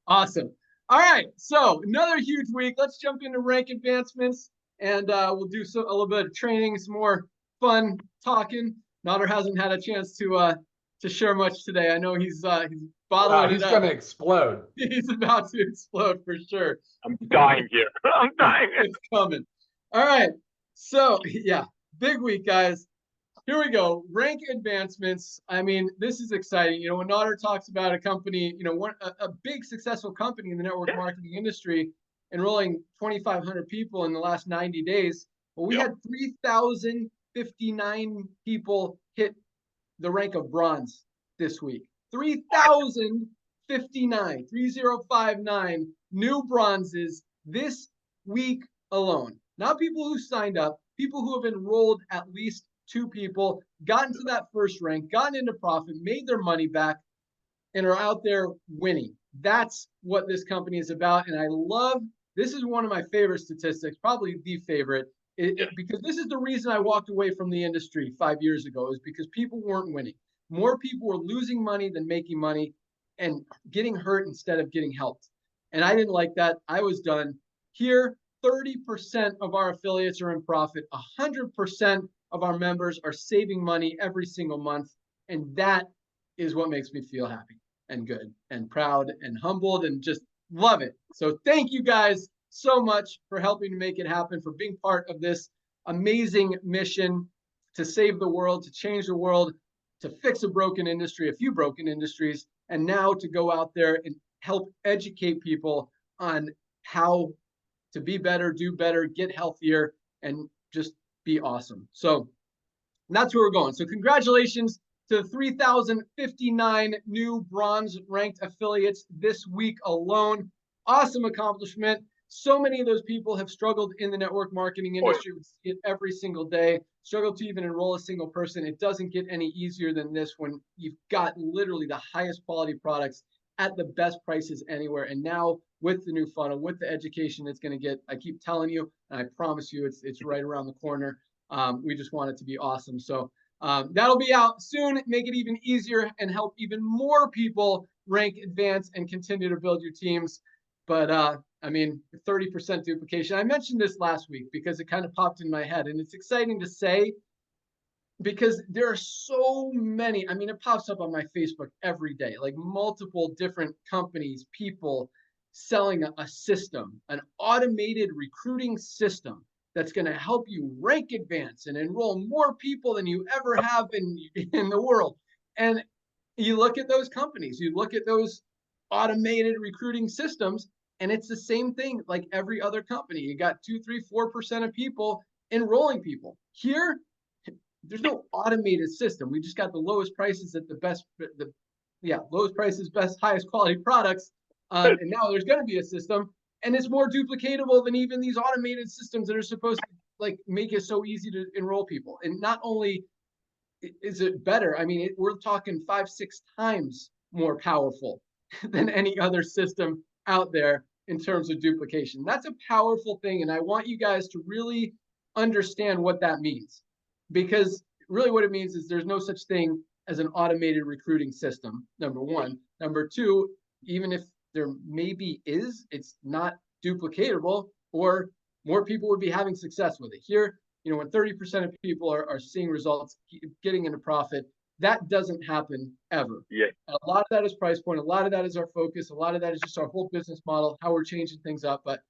[SPEAKER 1] Awesome. All right. So another huge week. Let's jump into rank advancements, and we'll do a little bit of training, some more fun talking. Nader hasn't had a chance to share much today. I know he's bottling
[SPEAKER 4] He's
[SPEAKER 1] it up.
[SPEAKER 4] going to explode.
[SPEAKER 1] He's about to explode for sure.
[SPEAKER 2] I'm dying here. I'm dying.
[SPEAKER 1] It's coming. All right. So yeah, big week, guys. Here we go. Rank advancements. I mean, this is exciting. You know, when Nader talks about a company, you know, a big successful company in the network marketing industry enrolling 2,500 people in the last 90 days. Well, we had 3,059 people hit the rank of bronze this week. 3,059, 3,059 new bronzes this week alone. Not people who signed up, people who have enrolled at least 2 people, gotten to that first rank, gotten into profit, made their money back, and are out there winning. That's what this company is about. And I love, this is one of my favorite statistics, probably the favorite, because this is the reason I walked away from the industry 5 years ago, is because people weren't winning. More people were losing money than making money and getting hurt instead of getting helped. And I didn't like that. I was done. Here, 30% of our affiliates are in profit. 100% of our members are saving money every single month. And that is what makes me feel happy and good and proud and humbled and just love it. So thank you guys so much for helping to make it happen, for being part of this amazing mission to save the world, to change the world, to fix a broken industry, a few broken industries, and now to go out there and help educate people on how to be better, do better, get healthier, and just be awesome. So that's where we're going. So congratulations to 3,059 new bronze ranked affiliates this week alone. Awesome accomplishment. So many of those people have struggled in the network marketing industry. We see it every single day, struggle to even enroll a single person. It doesn't get any easier than this when you've got literally the highest quality products at the best prices anywhere. And now with the new funnel, with the education it's going to get, I keep telling you, and I promise you it's right around the corner. We just want it to be awesome. So that'll be out soon. Make it even easier and help even more people rank, advance, and continue to build your teams. But I mean, 30% duplication. I mentioned this last week because it kind of popped in my head, and it's exciting to say because there are so many. I mean, it pops up on my Facebook every day, like multiple different companies, people selling a system, an automated recruiting system that's going to help you rank advance and enroll more people than you ever have in the world. And you look at those companies, you look at those automated recruiting systems, and it's the same thing like every other company. You got 2, 3, 4% of people enrolling people. Here, there's no automated system. We just got the lowest prices at the best, lowest prices, best, highest quality products. And now there's going to be a system, and it's more duplicatable than even these automated systems that are supposed to like make it so easy to enroll people. And not only is it better, I mean, we're talking 5, 6 times more powerful than any other system out there in terms of duplication. That's a powerful thing, and I want you guys to really understand what that means. Because really what it means is there's no such thing as an automated recruiting system, number one. Number two, even if there maybe is, it's not duplicatable, or more people would be having success with it. Here, you know, when 30% of people are seeing results, getting into profit, that doesn't happen ever.
[SPEAKER 2] Yeah.
[SPEAKER 1] A lot of that is price point. A lot of that is our focus. A lot of that is just our whole business model, how we're changing things up. But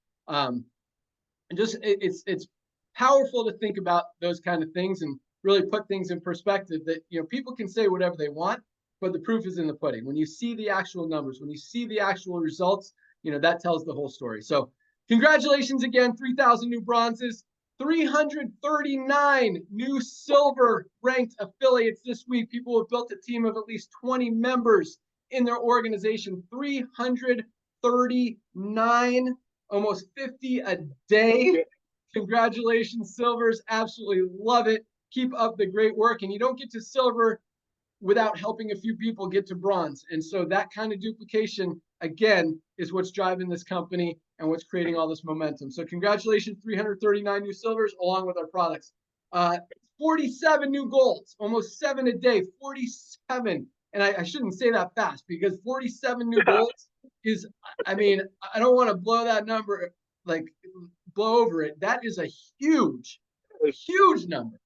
[SPEAKER 1] it's powerful to think about those kind of things and really put things in perspective that, you know, people can say whatever they want, but the proof is in the pudding. When you see the actual numbers, when you see the actual results, you know, that tells the whole story. So congratulations again, 3,000 new bronzes, 339 new silver ranked affiliates this week. People have built a team of at least 20 members in their organization, 339, almost 50 a day. Congratulations, silvers. Absolutely love it. Keep up the great work. And you don't get to silver without helping a few people get to bronze. And so that kind of duplication, again, is what's driving this company and what's creating all this momentum. So congratulations, 339 new silvers along with our products. 47 new golds, almost 7 a day, 47. And I shouldn't say that fast, because 47 new golds is, I mean, I don't want to blow that number, like blow over it. That is a huge, huge number.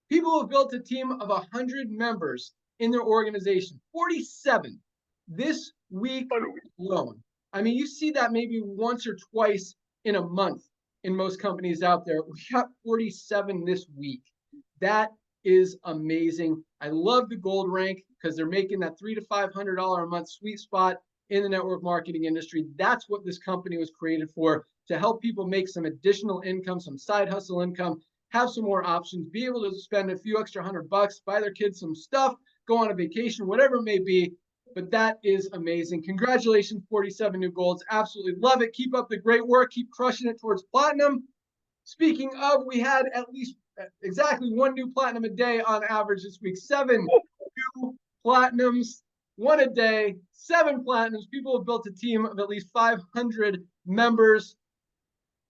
[SPEAKER 1] People have built a team of 100 members in their organization, 47 this week alone. I mean, you see that maybe once or twice in a month in most companies out there. We got 47 this week. That is amazing. I love the gold rank because they're making that $300 to $500 a month sweet spot in the network marketing industry. That's what this company was created for, to help people make some additional income, some side hustle income, have some more options, be able to spend a few extra $100, buy their kids some stuff, go on a vacation, whatever it may be. But that is amazing. Congratulations, 47 new golds. Absolutely love it. Keep up the great work. Keep crushing it towards platinum. Speaking of, we had at least exactly 1 new platinum a day on average this week. 7 new platinums, 1 a day, 7 platinums. People have built a team of at least 500 members.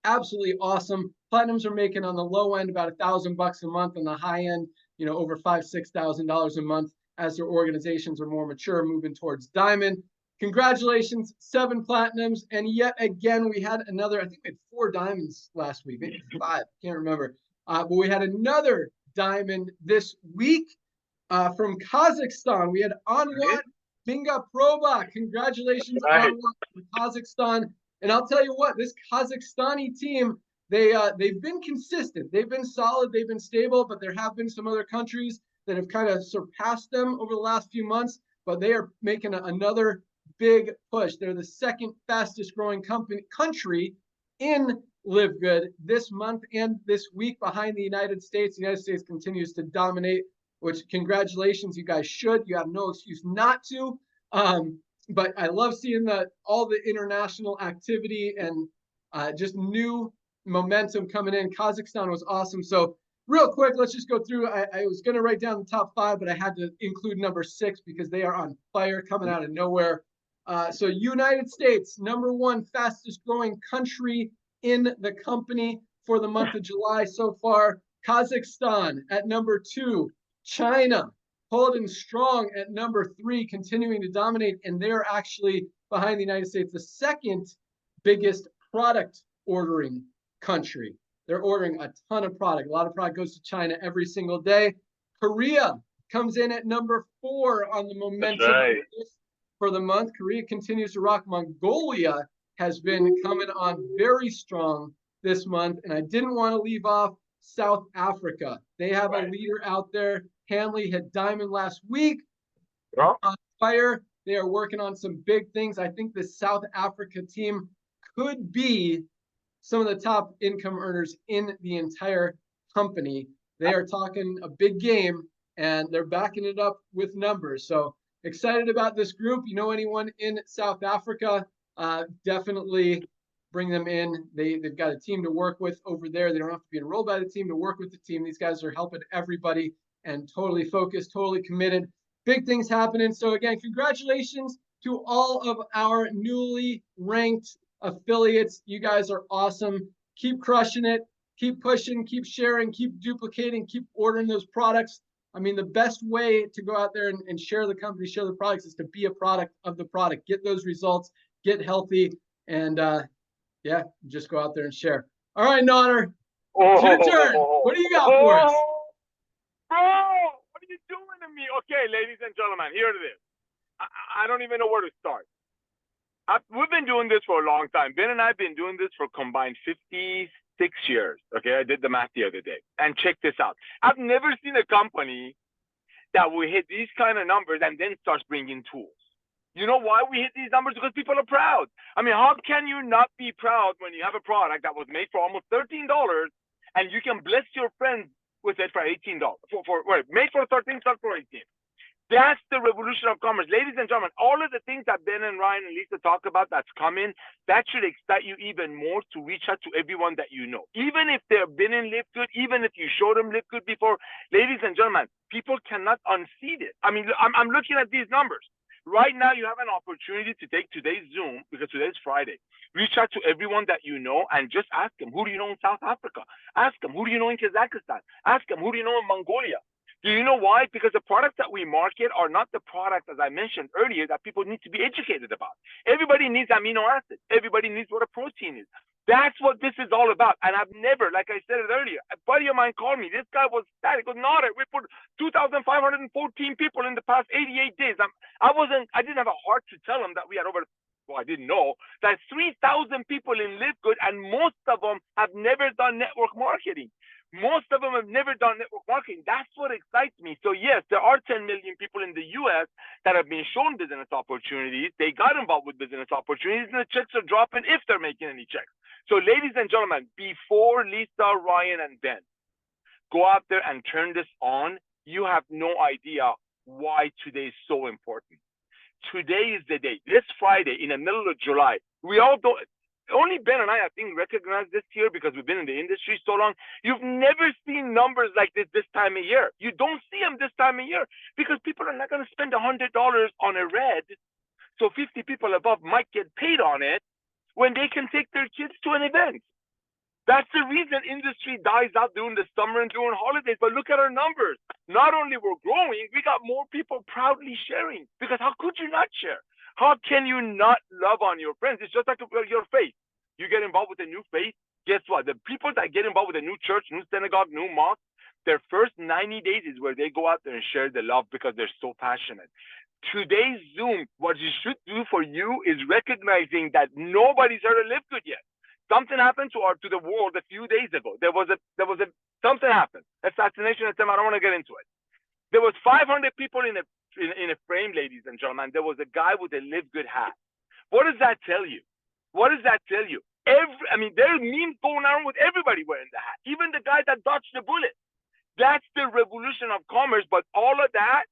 [SPEAKER 1] Absolutely awesome. Platinums are making on the low end about $1,000 a month, on the high end, you know, over $5,000 to $6,000 a month as their organizations are more mature, moving towards diamond. Congratulations, 7 platinums. And yet again, we had another, I think we had 4 diamonds last week, maybe 5, can't remember. But we had another diamond this week from Kazakhstan. We had Anwat Mingaproba. Congratulations, Anwat, from Kazakhstan. And I'll tell you what, this Kazakhstani team, they've been consistent. They've been solid. They've been stable. But there have been some other countries that have kind of surpassed them over the last few months. But they are making another big push. They're the second fastest growing country in LiveGood this month and this week, behind the United States. The United States continues to dominate, which congratulations, you guys should. You have no excuse not to. But I love seeing all the international activity and just new momentum coming in. Kazakhstan was awesome. So real quick, let's just go through. I was going to write down the top 5, but I had to include number 6 because they are on fire, coming out of nowhere. So United States, number 1 fastest growing country in the company for the month of July so far. Kazakhstan at number 2. China holding strong at number 3, continuing to dominate. And they're actually behind the United States, the second biggest product ordering country. They're ordering a ton of product. A lot of product goes to China every single day. Korea comes in at number 4 on the momentum list for the month. Korea continues to rock. Mongolia has been coming on very strong this month. And I didn't want to leave off South Africa. They have a leader out there. Hanley hit diamond last week. On fire. They are working on some big things. I think the South Africa team could be some of the top income earners in the entire company. They are talking a big game, and they're backing it up with numbers. So excited about this group. You know anyone in South Africa, definitely bring them in. They've got a team to work with over there. They don't have to be enrolled by the team to work with the team. These guys are helping everybody and totally focused, totally committed. Big things happening. So again, congratulations to all of our newly ranked affiliates. You guys are awesome. Keep crushing it. Keep pushing, keep sharing, keep duplicating, keep ordering those products. I mean, the best way to go out there and share the company, share the products is to be a product of the product. Get those results, get healthy, and yeah, just go out there and share. All right, Nodder, it's your turn. What do you got for us?
[SPEAKER 2] Bro, what are you doing to me? Okay, ladies and gentlemen, here it is. I don't even know where to start. We've been doing this for a long time. Ben and I have been doing this for combined 56 years. Okay, I did the math the other day. And check this out. I've never seen a company that will hit these kind of numbers and then starts bringing tools. You know why we hit these numbers? Because people are proud. I mean, how can you not be proud when you have a product that was made for almost $13 and you can bless your friends with it for $18? Made for 13, sold for 18. That's the revolution of commerce. Ladies and gentlemen, all of the things that Ben and Ryan and Lisa talk about that's coming, that should excite you even more to reach out to everyone that you know. Even if they've been in LiveGood, even if you showed them LiveGood before, ladies and gentlemen, people cannot unsee it. I mean, I'm looking at these numbers. Right now, you have an opportunity to take today's Zoom, because today's Friday. Reach out to everyone that you know and just ask them, who do you know in South Africa? Ask them, who do you know in Kazakhstan? Ask them, who do you know in Mongolia? Do you know why? Because the products that we market are not the products, as I mentioned earlier, that people need to be educated about. Everybody needs amino acids. Everybody needs what a protein is. That's what this is all about. And I've never, like I said it earlier, a buddy of mine called me. This guy was static. He goes, "Not it. We put 2,514 people in the past 88 days." I didn't have a heart to tell him that we had over, well, I didn't know, that 3,000 people in LiveGood, and most of them have never done network marketing. Most of them have never done network marketing. That's what excites me. So yes, there are 10 million people in the US that have been shown business opportunities. They got involved with business opportunities, and the checks are dropping if they're making any checks. So ladies and gentlemen, before Lisa, Ryan, and Ben go out there and turn this on, you have no idea why today is so important. Today is the day. This Friday, in the middle of July, we all don't, only Ben and I think, recognize this here because we've been in the industry so long. You've never seen numbers like this time of year. You don't see them this time of year because people are not going to spend $100 on a red. So 50 people above might get paid on it when they can take their kids to an event. That's the reason industry dies out during the summer and during holidays. But look at our numbers. Not only we're growing, we got more people proudly sharing, because how could you not share? How can you not love on your friends? It's just like your faith. You get involved with a new faith, guess what? The people that get involved with a new church, new synagogue, new mosque, their first 90 days is where they go out there and share the love because they're so passionate. Today's Zoom, what you should do for you is recognizing that nobody's heard of LiveGood yet. Something happened to the world a few days ago. Something happened. Assassination attempt. I don't want to get into it. There was 500 people in a frame, ladies and gentlemen. There was a guy with a LiveGood hat. What does that tell you? What does that tell you? There are memes going on with everybody wearing the hat, even the guy that dodged the bullet. That's the revolution of commerce. But all of that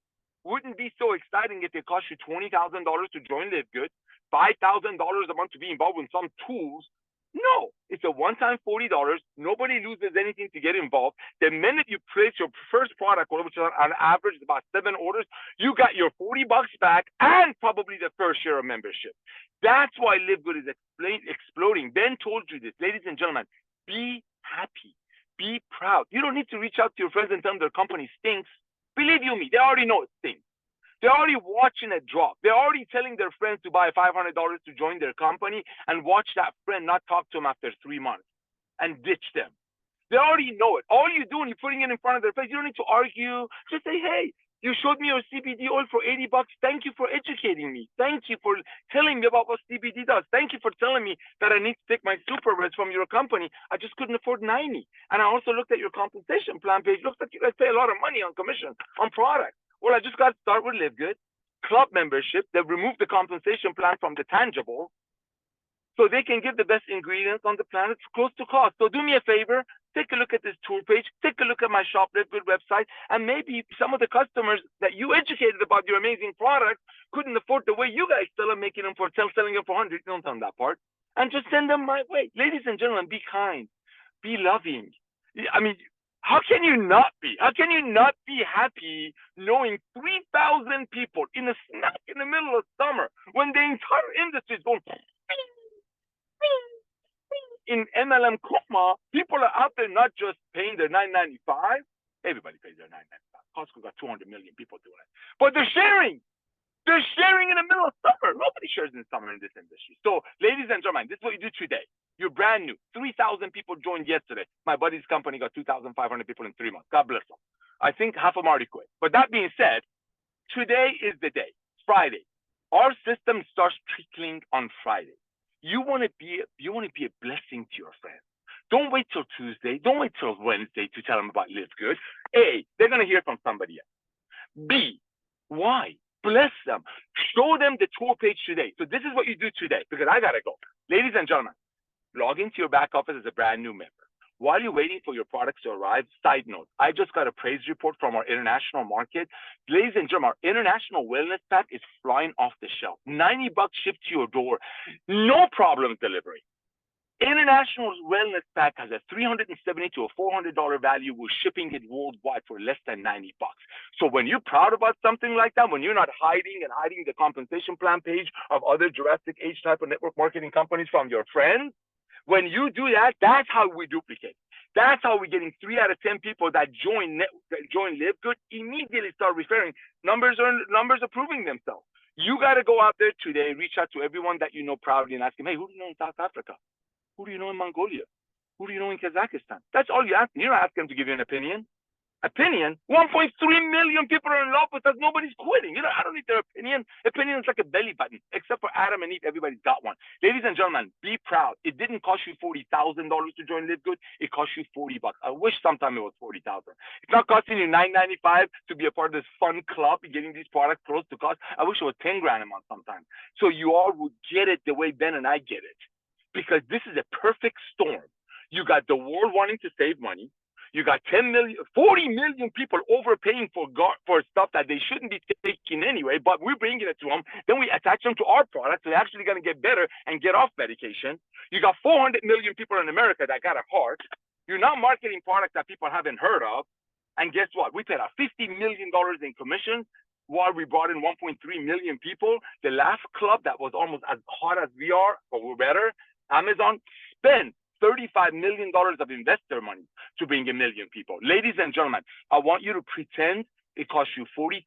[SPEAKER 2] wouldn't be so exciting if it cost you $20,000 to join LiveGood, $5,000 a month to be involved in some tools. No, it's a one-time $40. Nobody loses anything to get involved. The minute you place your first product order, which is on average about 7 orders, you got your $40 back and probably the first year of membership. That's why LiveGood is exploding. Ben told you this, ladies and gentlemen. Be happy, be proud. You don't need to reach out to your friends and tell them their company stinks. Believe you me, they already know it stinks. They're already watching it drop. They're already telling their friends to buy $500 to join their company and watch that friend not talk to them after 3 months and ditch them. They already know it. All you do when you're putting it in front of their face, you don't need to argue. Just say, hey, you showed me your CBD oil for $80. Thank you for educating me. Thank you for telling me about what CBD does. Thank you for telling me that I need to take my super reds from your company. I just couldn't afford 90. And I also looked at your compensation plan page. Looks like you guys pay a lot of money on commission on products. Well, I just got to start with LiveGood, club membership. They removed the compensation plan from the tangible, so they can give the best ingredients on the planet close to cost. So do me a favor, take a look at this tour page, take a look at my Shop LiveGood website, and maybe some of the customers that you educated about your amazing product couldn't afford the way you guys sell them, making them for selling them for 100. Don't tell them that part. And just send them my way. Ladies and gentlemen, be kind, be loving. I mean, how can you not be? How can you not be happy knowing 3,000 people in the smack in the middle of summer when the entire industry is going in MLM coma? People are out there not just paying their $9.95. Everybody pays their $9.95. Costco got 200 million people doing it, but they're sharing. They're sharing in the middle of summer. Nobody shares in summer in this industry. So, ladies and gentlemen, this is what you do today. You're brand new. 3,000 people joined yesterday. My buddy's company got 2,500 people in 3 months. God bless them. I think half of them already quit. But that being said, today is the day, Friday. Our system starts trickling on Friday. You want to be a blessing to your friends. Don't wait till Tuesday. Don't wait till Wednesday to tell them about LiveGood. A, they're going to hear from somebody else. B, why? Bless them. Show them the tour page today. So this is what you do today, because I got to go. Ladies and gentlemen, log into your back office as a brand new member. While you're waiting for your products to arrive, side note, I just got a praise report from our international market. Ladies and gentlemen, our international wellness pack is flying off the shelf. $90 shipped to your door. No problem delivery. International wellness pack has a $370 to a $400 value. We're shipping it worldwide for less than $90. So when you're proud about something like that, when you're not hiding the compensation plan page of other Jurassic Age type of network marketing companies from your friends, when you do that, that's how we duplicate. That's how we're getting 3 out of 10 people that join LiveGood immediately start referring. Numbers are proving themselves. You got to go out there today, reach out to everyone that you know proudly and ask them, hey, who do you know in South Africa? Who do you know in Mongolia? Who do you know in Kazakhstan? That's all you ask. You don't ask them to give you an opinion. Opinion? 1.3 million people are in love with us. Nobody's quitting. You know, I don't need their opinion. Opinion is like a belly button. Except for Adam and Eve, everybody's got one. Ladies and gentlemen, be proud. It didn't cost you $40,000 to join LiveGood. It cost you $40. I wish sometime it was $40,000. It's not costing you $9.95 to be a part of this fun club, getting these products close to cost. I wish it was 10 grand a month sometime. So you all would get it the way Ben and I get it. Because this is a perfect storm. You got the world wanting to save money. You got 40 million people overpaying for stuff that they shouldn't be taking anyway, but we're bringing it to them. Then we attach them to our product. So they're actually going to get better and get off medication. You got 400 million people in America that got a heart. You're not marketing products that people haven't heard of. And guess what? We paid out $50 million in commissions while we brought in 1.3 million people. The last club that was almost as hot as we are, but we're better, Amazon, spent $35 million of investor money to bring 1 million people. Ladies and gentlemen, I want you to pretend it costs you $40,000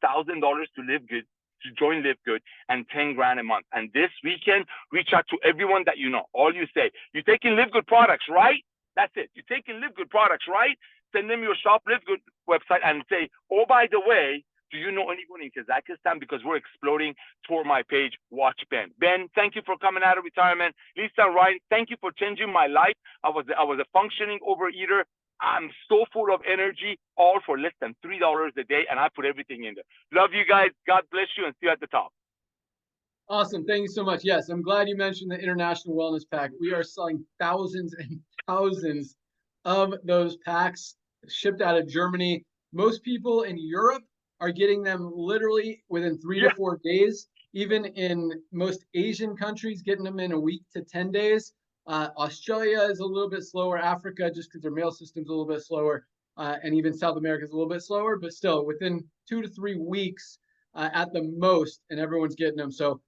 [SPEAKER 2] to LiveGood, to join LiveGood, and 10 grand a month. And this weekend, reach out to everyone that you know. All you say, you're taking LiveGood products, right? That's it. You're taking LiveGood products, right? Send them your Shop LiveGood website and say, oh, by the way, do you know anyone in Kazakhstan? Because we're exploding. Toward my page, watch Ben. Ben, thank you for coming out of retirement. Lisa, Ryan, thank you for changing my life. I was a functioning overeater. I'm so full of energy, all for less than $3 a day, and I put everything in there. Love you guys. God bless you, and see you at the top.
[SPEAKER 1] Awesome. Thank you so much. Yes, I'm glad you mentioned the International Wellness Pack. We are selling thousands and thousands of those packs shipped out of Germany. Most people in Europe are getting them literally within 3 to 4 days. Even in most Asian countries, getting them in a week to 10 days. Australia is a little bit slower. Africa, just because their mail system's a little bit slower. And even South America is a little bit slower, but still within 2 to 3 weeks at the most, and everyone's getting them. So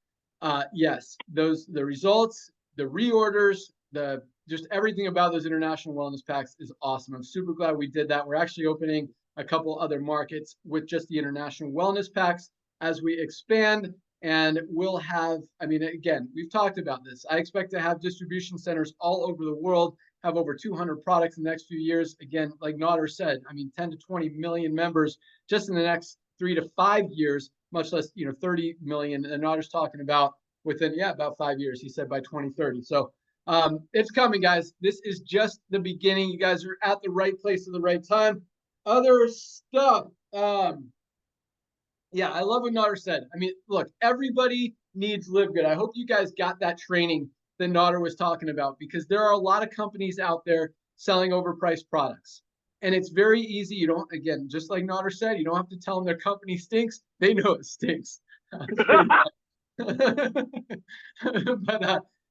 [SPEAKER 1] yes, the results, the reorders, just everything about those international wellness packs is awesome. I'm super glad we did that. We're actually opening a couple other markets with just the international wellness packs as we expand. And we'll have, I mean, again, we've talked about this. I expect to have distribution centers all over the world, have over 200 products in the next few years. Again, like Nader said, I mean, 10 to 20 million members just in the next 3 to 5 years, much less, 30 million. And Nader's talking about within, about 5 years, he said by 2030. So it's coming, guys. This is just the beginning. You guys are at the right place at the right time. Other stuff. Yeah, I love what Nader said. I mean, look, everybody needs LiveGood. I hope you guys got that training that Nader was talking about, because there are a lot of companies out there selling overpriced products. And it's very easy. You don't, again, just like Nader said, you don't have to tell them their company stinks. They know it stinks. But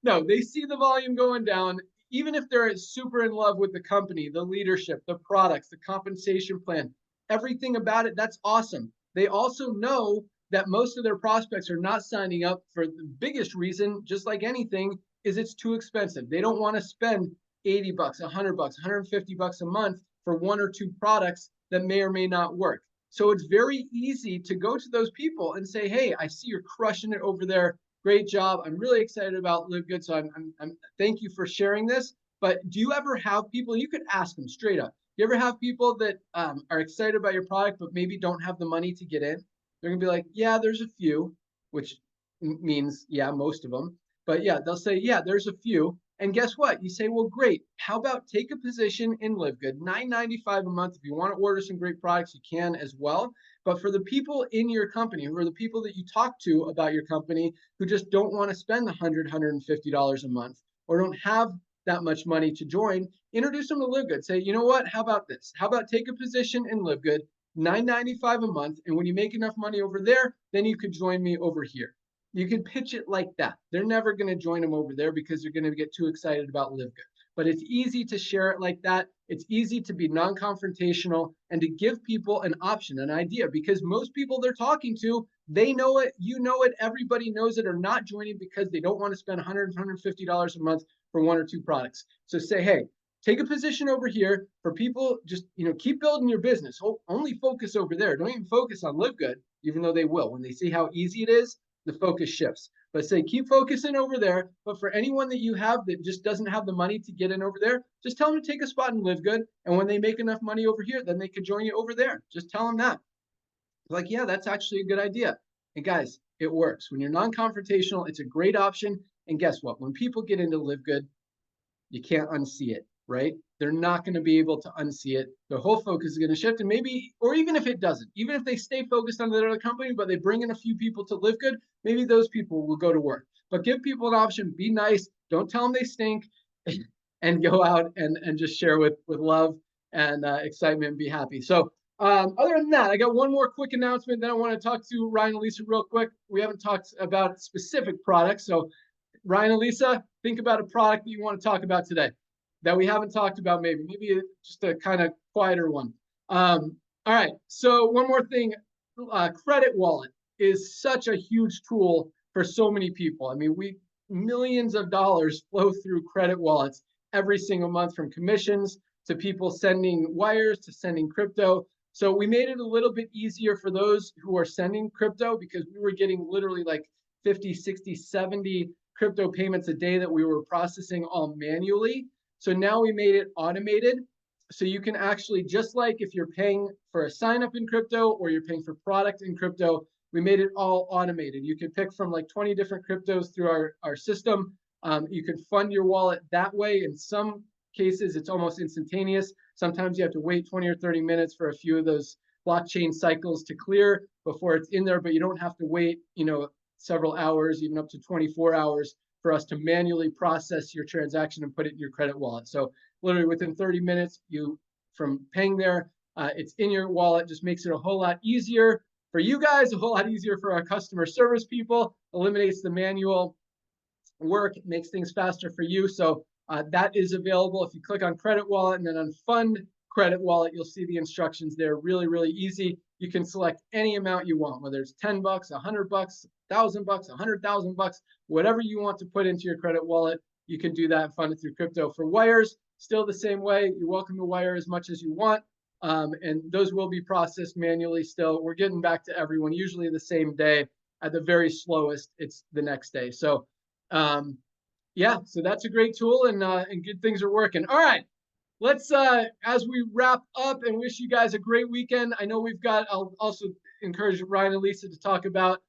[SPEAKER 1] no, they see the volume going down. Even if they're super in love with the company, the leadership, the products, the compensation plan, everything about it, that's awesome. They also know that most of their prospects are not signing up for the biggest reason, just like anything, is it's too expensive. They don't want to spend 80 bucks, 100 bucks, 150 bucks a month for 1 or 2 products that may or may not work. So it's very easy to go to those people and say, hey, I see you're crushing it over there. Great job. I'm really excited about LiveGood. So I'm thank you for sharing this. But do you ever have people, you could ask them straight up, you ever have people that are excited about your product, but maybe don't have the money to get in? They're gonna be like, yeah, there's a few, which means, yeah, most of them. But yeah, they'll say, yeah, there's a few. And guess what? You say, well, great. How about take a position in LiveGood, $9.95 a month. If you want to order some great products, you can as well. But for the people in your company, who are the people that you talk to about your company, who just don't want to spend $100, $150 a month, or don't have that much money to join, introduce them to LiveGood. Say, you know what? How about this? How about take a position in LiveGood, $9.95 a month, and when you make enough money over there, then you could join me over here. You can pitch it like that. They're never going to join them over there because they're going to get too excited about LiveGood. But it's easy to share it like that. It's easy to be non-confrontational and to give people an option, an idea, because most people they're talking to, they know it, you know it, everybody knows it, are not joining because they don't want to spend $100, $150 a month for 1 or 2 products. So say, hey, take a position over here for people, just, keep building your business. Only focus over there. Don't even focus on LiveGood, even though they will. When they see how easy it is, the focus shifts. But say, keep focusing over there. But for anyone that you have that just doesn't have the money to get in over there, just tell them to take a spot in LiveGood. And when they make enough money over here, then they could join you over there. Just tell them that. Like, yeah, that's actually a good idea. And guys, it works. When you're non-confrontational, it's a great option. And guess what? When people get into LiveGood, you can't unsee it, right? They're not going to be able to unsee it. The whole focus is going to shift. And maybe, or even if it doesn't, even if they stay focused on the other company, but they bring in a few people to LiveGood, maybe those people will go to work. But give people an option. Be nice. Don't tell them they stink, and go out and just share with love and excitement and be happy. So other than that, I got one more quick announcement. Then I want to talk to Ryan and Lisa real quick. We haven't talked about specific products. So Ryan and Lisa, think about a product that you want to talk about today that we haven't talked about, maybe just a kind of quieter one. All right, so one more thing, credit wallet is such a huge tool for so many people. I mean, millions of dollars flow through credit wallets every single month, from commissions to people sending wires to sending crypto. So we made it a little bit easier for those who are sending crypto, because we were getting literally like 50, 60, 70 crypto payments a day that we were processing all manually. So now we made it automated. So you can actually, just like if you're paying for a sign up in crypto or you're paying for product in crypto, we made it all automated. You can pick from like 20 different cryptos through our system. You can fund your wallet that way. In some cases, it's almost instantaneous. Sometimes you have to wait 20 or 30 minutes for a few of those blockchain cycles to clear before it's in there, but you don't have to wait, several hours, even up to 24 hours for us to manually process your transaction and put it in your credit wallet. So literally within 30 minutes, from paying there, it's in your wallet. Just makes it a whole lot easier for you guys, a whole lot easier for our customer service people, eliminates the manual work, makes things faster for you. So that is available. If you click on credit wallet and then on fund credit wallet, you'll see the instructions there. Really, really easy. You can select any amount you want, whether it's 10 bucks, 100 bucks, 1,000 bucks, 100,000 bucks, whatever you want to put into your credit wallet, you can do that and fund it through crypto. For wires, still the same way. You're welcome to wire as much as you want. And those will be processed manually still. We're getting back to everyone, usually the same day. At the very slowest, it's the next day. So Yeah, so that's a great tool, and good things are working. All right. Let's as we wrap up and wish you guys a great weekend. I know I'll also encourage Ryan and Lisa to talk about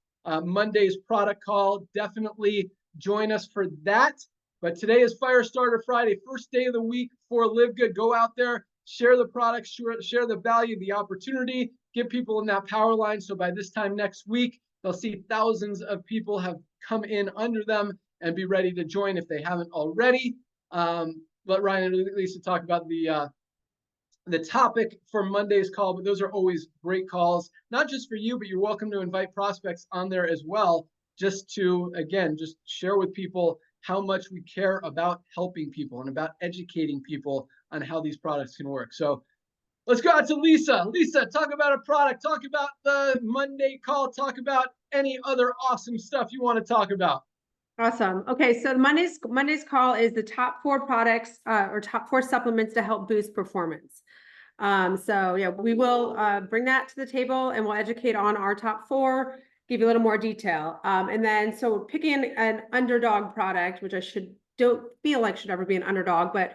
[SPEAKER 1] Monday's product call. Definitely join us for that. But today is Firestarter Friday, first day of the week for LiveGood. Go out there, share the products, share the value, the opportunity, get people in that power line. So by this time next week, they'll see thousands of people have come in under them and be ready to join if they haven't already. Let Ryan and Lisa talk about the topic for Monday's call, but those are always great calls, not just for you, but you're welcome to invite prospects on there as well, just to, again, just share with people how much we care about helping people and about educating people on how these products can work. So let's go out to Lisa. Lisa, talk about a product, talk about the Monday call, talk about any other awesome stuff you want to talk about.
[SPEAKER 3] Awesome. Okay, so Monday's call is the top 4 products or top 4 supplements to help boost performance. So yeah, we will bring that to the table and we'll educate on our top 4, give you a little more detail. And then so picking an underdog product, which I don't feel like should ever be an underdog, but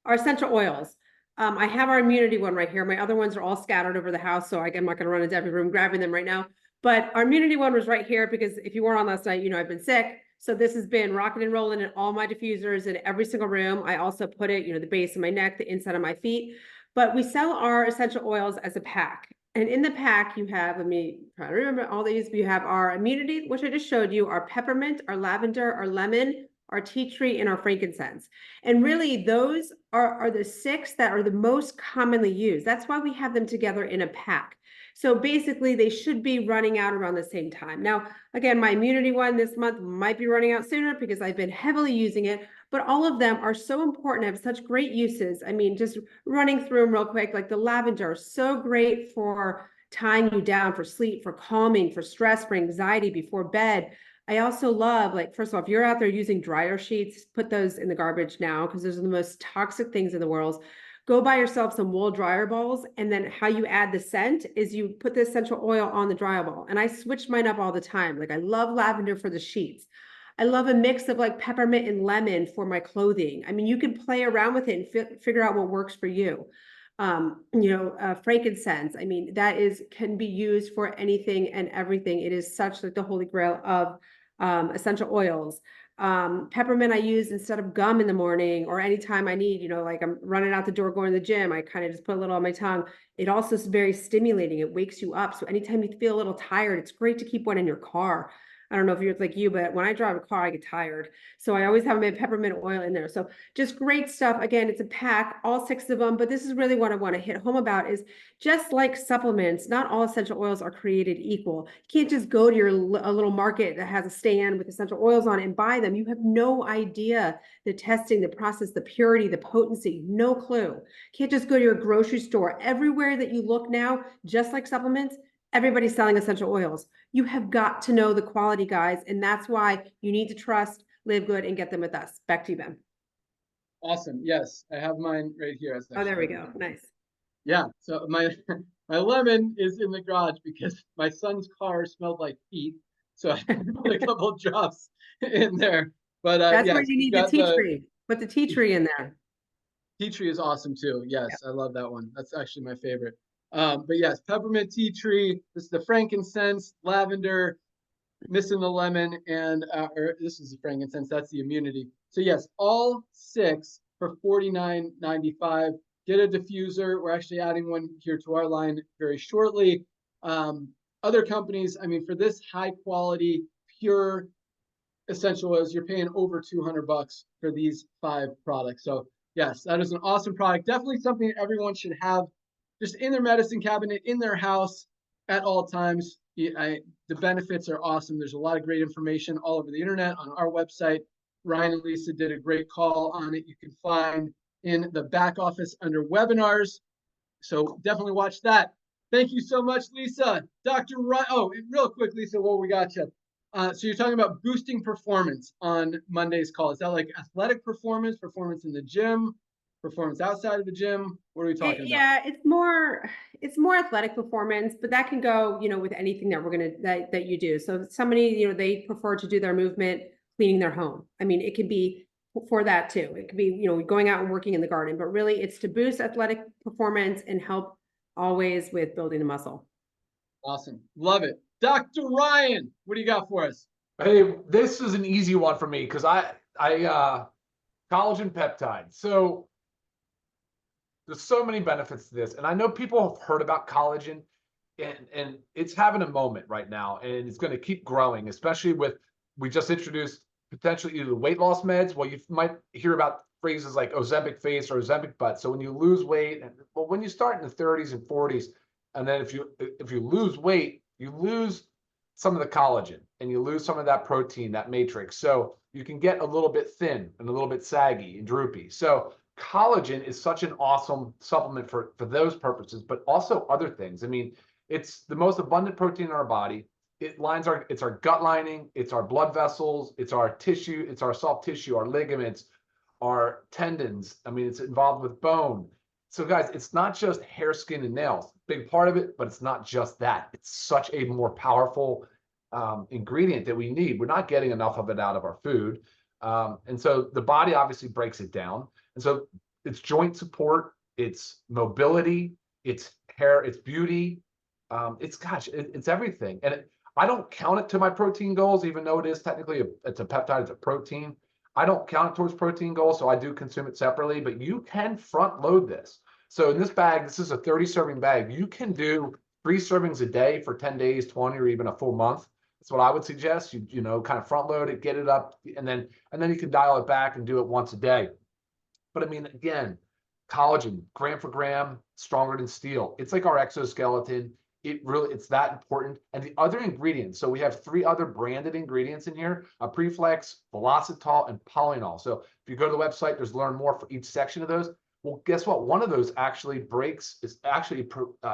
[SPEAKER 3] our essential oils. I have our immunity one right here. My other ones are all scattered over the house, so I'm not going to run into every room grabbing them right now. But our immunity one was right here because if you weren't on last night, you know I've been sick. So this has been rocking and rolling in all my diffusers in every single room. I also put it, the base of my neck, the inside of my feet. But we sell our essential oils as a pack. And in the pack, you have, let me try to remember all these. You have our immunity, which I just showed you, our peppermint, our lavender, our lemon, our tea tree, and our frankincense. And really, those are the 6 that are the most commonly used. That's why we have them together in a pack. So basically, they should be running out around the same time. Now, again, my immunity one this month might be running out sooner because I've been heavily using it, but all of them are so important, have such great uses. I mean, just running through them real quick, like the lavender, so great for tying you down, for sleep, for calming, for stress, for anxiety before bed. I also love, like, first of all, if you're out there using dryer sheets, put those in the garbage now because those are the most toxic things in the world. Go buy yourself some wool dryer balls, and then how you add the scent is you put the essential oil on the dryer ball. And I switch mine up all the time. Like I love lavender for the sheets. I love a mix of like peppermint and lemon for my clothing. I mean, you can play around with it and figure out what works for you. Frankincense. I mean, can be used for anything and everything. It is such like the holy grail of essential oils. Peppermint I use instead of gum in the morning or anytime I need, like I'm running out the door going to the gym, I kind of just put a little on my tongue. It also is very stimulating. It wakes you up. So anytime you feel a little tired, it's great to keep one in your car. I don't know if you're like you, but when I drive a car, I get tired. So I always have my peppermint oil in there. So just great stuff. Again, it's a pack, all 6 of them, but this is really what I want to hit home about is just like supplements, not all essential oils are created equal. You can't just go to a little market that has a stand with essential oils on it and buy them. You have no idea the testing, the process, the purity, the potency, no clue. You can't just go to your grocery store. Everywhere that you look now, just like supplements, everybody's selling essential oils. You have got to know the quality, guys, and that's why you need to trust LiveGood and get them with us. Back to you, Ben.
[SPEAKER 1] Awesome. Yes, I have mine right here.
[SPEAKER 3] Oh, there we go. Nice.
[SPEAKER 1] Yeah. So my lemon is in the garage because my son's car smelled like feet. So I put a couple drops in there. But
[SPEAKER 3] that's
[SPEAKER 1] yes,
[SPEAKER 3] where you need the tea tree. Put the tea tree in there.
[SPEAKER 1] Tea tree is awesome too. Yes, I love that one. That's actually my favorite. But yes, peppermint, tea tree. This is the frankincense, lavender, missing the lemon, and or this is the frankincense. That's the immunity. So yes, all 6 for $49.95. Get a diffuser. We're actually adding one here to our line very shortly. Other companies, I mean, for this high quality, pure essential oils, you're paying over $200 for these 5 products. So yes, that is an awesome product. Definitely something that everyone should have just in their medicine cabinet, in their house at all times. The benefits are awesome. There's a lot of great information all over the internet on our website. Ryan and Lisa did a great call on it. You can find in the back office under webinars. So definitely watch that. Thank you so much, Lisa. Dr. Ryan, oh, real quick, Lisa, while we got you. So you're talking about boosting performance on Monday's call. Is that like athletic performance, performance in the gym, performance outside of the gym? What are we talking about?
[SPEAKER 3] Yeah, it's more athletic performance, but that can go, with anything that you do. So somebody, they prefer to do their movement cleaning their home. I mean, it could be for that too. It could be, you know, going out and working in the garden, but really it's to boost athletic performance and help always with building the muscle.
[SPEAKER 1] Awesome. Love it. Dr. Ryan, what do you got for us?
[SPEAKER 4] Hey, this is an easy one for me because I collagen peptide. So there's so many benefits to this. And I know people have heard about collagen and it's having a moment right now, and it's going to keep growing, especially with, we just introduced potentially either weight loss meds. Well, you might hear about phrases like Ozempic face or Ozempic butt. So when you lose weight, well, when you start in the 30s and 40s, and then if you lose weight, you lose some of the collagen and you lose some of that protein, that matrix. So you can get a little bit thin and a little bit saggy and droopy. So collagen is such an awesome supplement for those purposes, but also other things. I mean, it's the most abundant protein in our body. It's our gut lining, it's our blood vessels, it's our tissue, it's our soft tissue, our ligaments, our tendons. I mean, it's involved with bone. So guys, it's not just hair, skin, and nails. Big part of it, but it's not just that. It's such a more powerful ingredient that we need. We're not getting enough of it out of our food. And so the body obviously breaks it down. And so it's joint support, it's mobility, it's hair, it's beauty. It's everything. And I don't count it to my protein goals, even though it is technically it's a peptide, it's a protein. I don't count it towards protein goals, so I do consume it separately, but you can front load this. So in this bag, this is a 30 serving bag. You can do 3 servings a day for 10 days, 20, or even a full month. That's what I would suggest. You know, kind of front load it, get it up, and then you can dial it back and do it once a day. But I mean, again, collagen, gram for gram, stronger than steel. It's like our exoskeleton. It's that important. And the other ingredients, so we have 3 other branded ingredients in here, a Preflex, Velocitol, and Polynol. So if you go to the website, there's learn more for each section of those. Well, guess what? One of those actually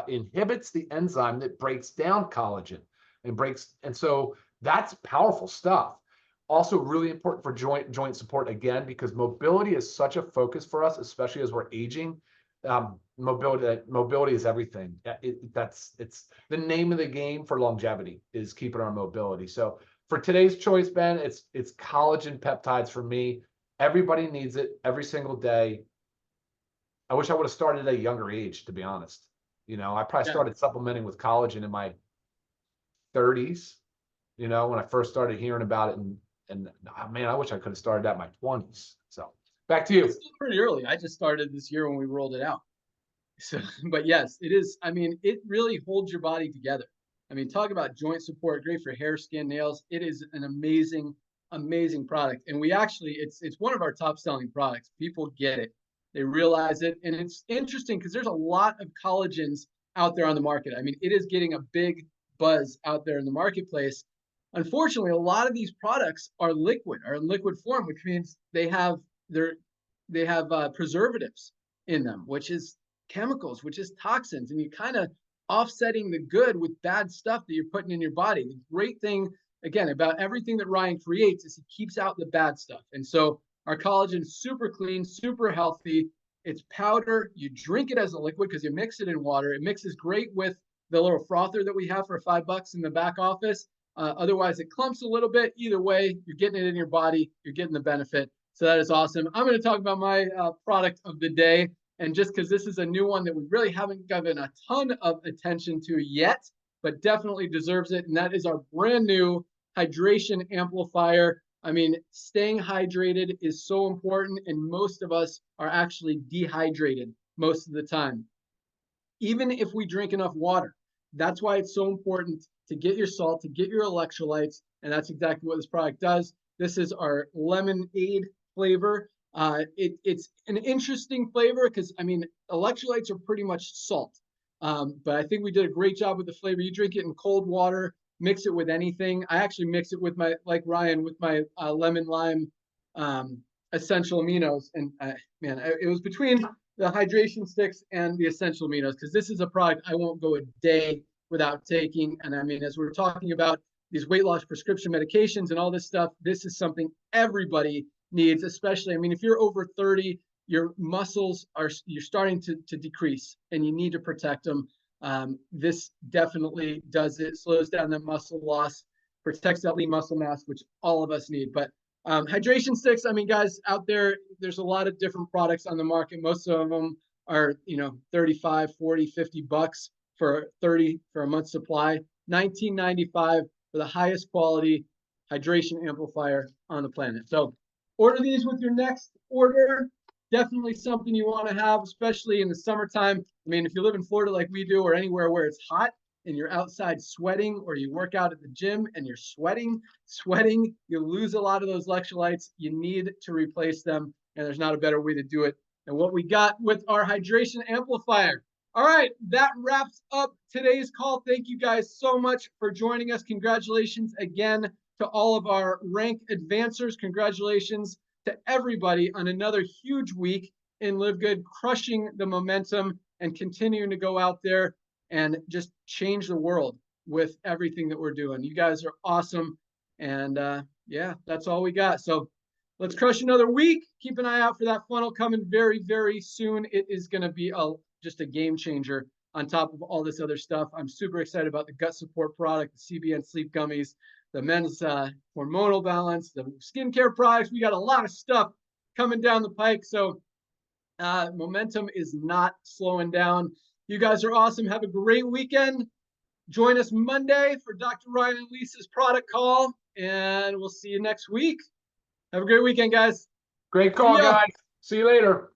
[SPEAKER 4] inhibits the enzyme that breaks down collagen and so that's powerful stuff. Also really important for joint support, again, because mobility is such a focus for us, especially as we're aging. Mobility is everything. It's the name of the game for longevity, is keeping our mobility. So for today's choice, Ben, it's collagen peptides for me. Everybody needs it every single day. I wish I would have started at a younger age, to be honest. You know, I probably started supplementing with collagen in my 30s, you know, when I first started hearing about it, and man, I wish I could have started at my 20s. So back to you.
[SPEAKER 1] It's still pretty early. I just started this year when we rolled it out. So, but yes, it is. I mean, it really holds your body together. I mean, talk about joint support, great for hair, skin, nails. It is an amazing, amazing product. And we actually, it's one of our top selling products. People get it. They realize it. And it's interesting because there's a lot of collagens out there on the market. I mean, it is getting a big buzz out there in the marketplace. Unfortunately, a lot of these products are in liquid form, which means they have preservatives in them, which is chemicals, which is toxins, and you kind of offsetting the good with bad stuff that you're putting in your body. The great thing, again, about everything that Ryan creates is he keeps out the bad stuff. And so our collagen is super clean, super healthy. It's powder. You drink it as a liquid because you mix it in water. It mixes great with the little frother that we have for $5 in the back office. Otherwise, it clumps a little bit. Either way, you're getting it in your body. You're getting the benefit. So that is awesome. I'm going to talk about my product of the day. And just because this is a new one that we really haven't given a ton of attention to yet, but definitely deserves it. And that is our brand new hydration amplifier. I mean, staying hydrated is so important. And most of us are actually dehydrated most of the time, even if we drink enough water. That's why it's so important to get your salt, to get your electrolytes. And that's exactly what this product does. This is our lemonade flavor. It's an interesting flavor because, I mean, electrolytes are pretty much salt. But I think we did a great job with the flavor. You drink it in cold water, mix it with anything. I actually mix it with my, like Ryan, with my lemon lime essential aminos. And man, it was between the hydration sticks and the essential aminos, because this is a product I won't go a day without taking. And I mean, as we're talking about these weight loss prescription medications and all this stuff, this is something everybody needs, especially, I mean, if you're over 30, your muscles you're starting to decrease and you need to protect them. This definitely does it, slows down that muscle loss, protects that lean muscle mass, which all of us need. But Hydration sticks, I mean, guys out there, there's a lot of different products on the market. Most of them are, 35, 40, 50 bucks for a month supply, $19.95 for the highest quality hydration amplifier on the planet. So order these with your next order. Definitely something you want to have, especially in the summertime. I mean, if you live in Florida like we do, or anywhere where it's hot and you're outside sweating, or you work out at the gym and you're sweating, you lose a lot of those electrolytes. You need to replace them, and there's not a better way to do it than what we got with our hydration amplifier. All right, that wraps up today's call. Thank you guys so much for joining us. Congratulations again to all of our rank advancers. Congratulations to everybody on another huge week in LiveGood, crushing the momentum and continuing to go out there and just change the world with everything that we're doing. You guys are awesome. And yeah, that's all we got. So let's crush another week. Keep an eye out for that funnel coming very, very soon. It is going to be just a game changer on top of all this other stuff. I'm super excited about the gut support product, the CBN sleep gummies, the men's hormonal balance, the skincare products. We got a lot of stuff coming down the pike. So momentum is not slowing down. You guys are awesome. Have a great weekend. Join us Monday for Dr. Ryan and Lisa's product call, and we'll see you next week. Have a great weekend, guys.
[SPEAKER 4] Great call, guys. See you later.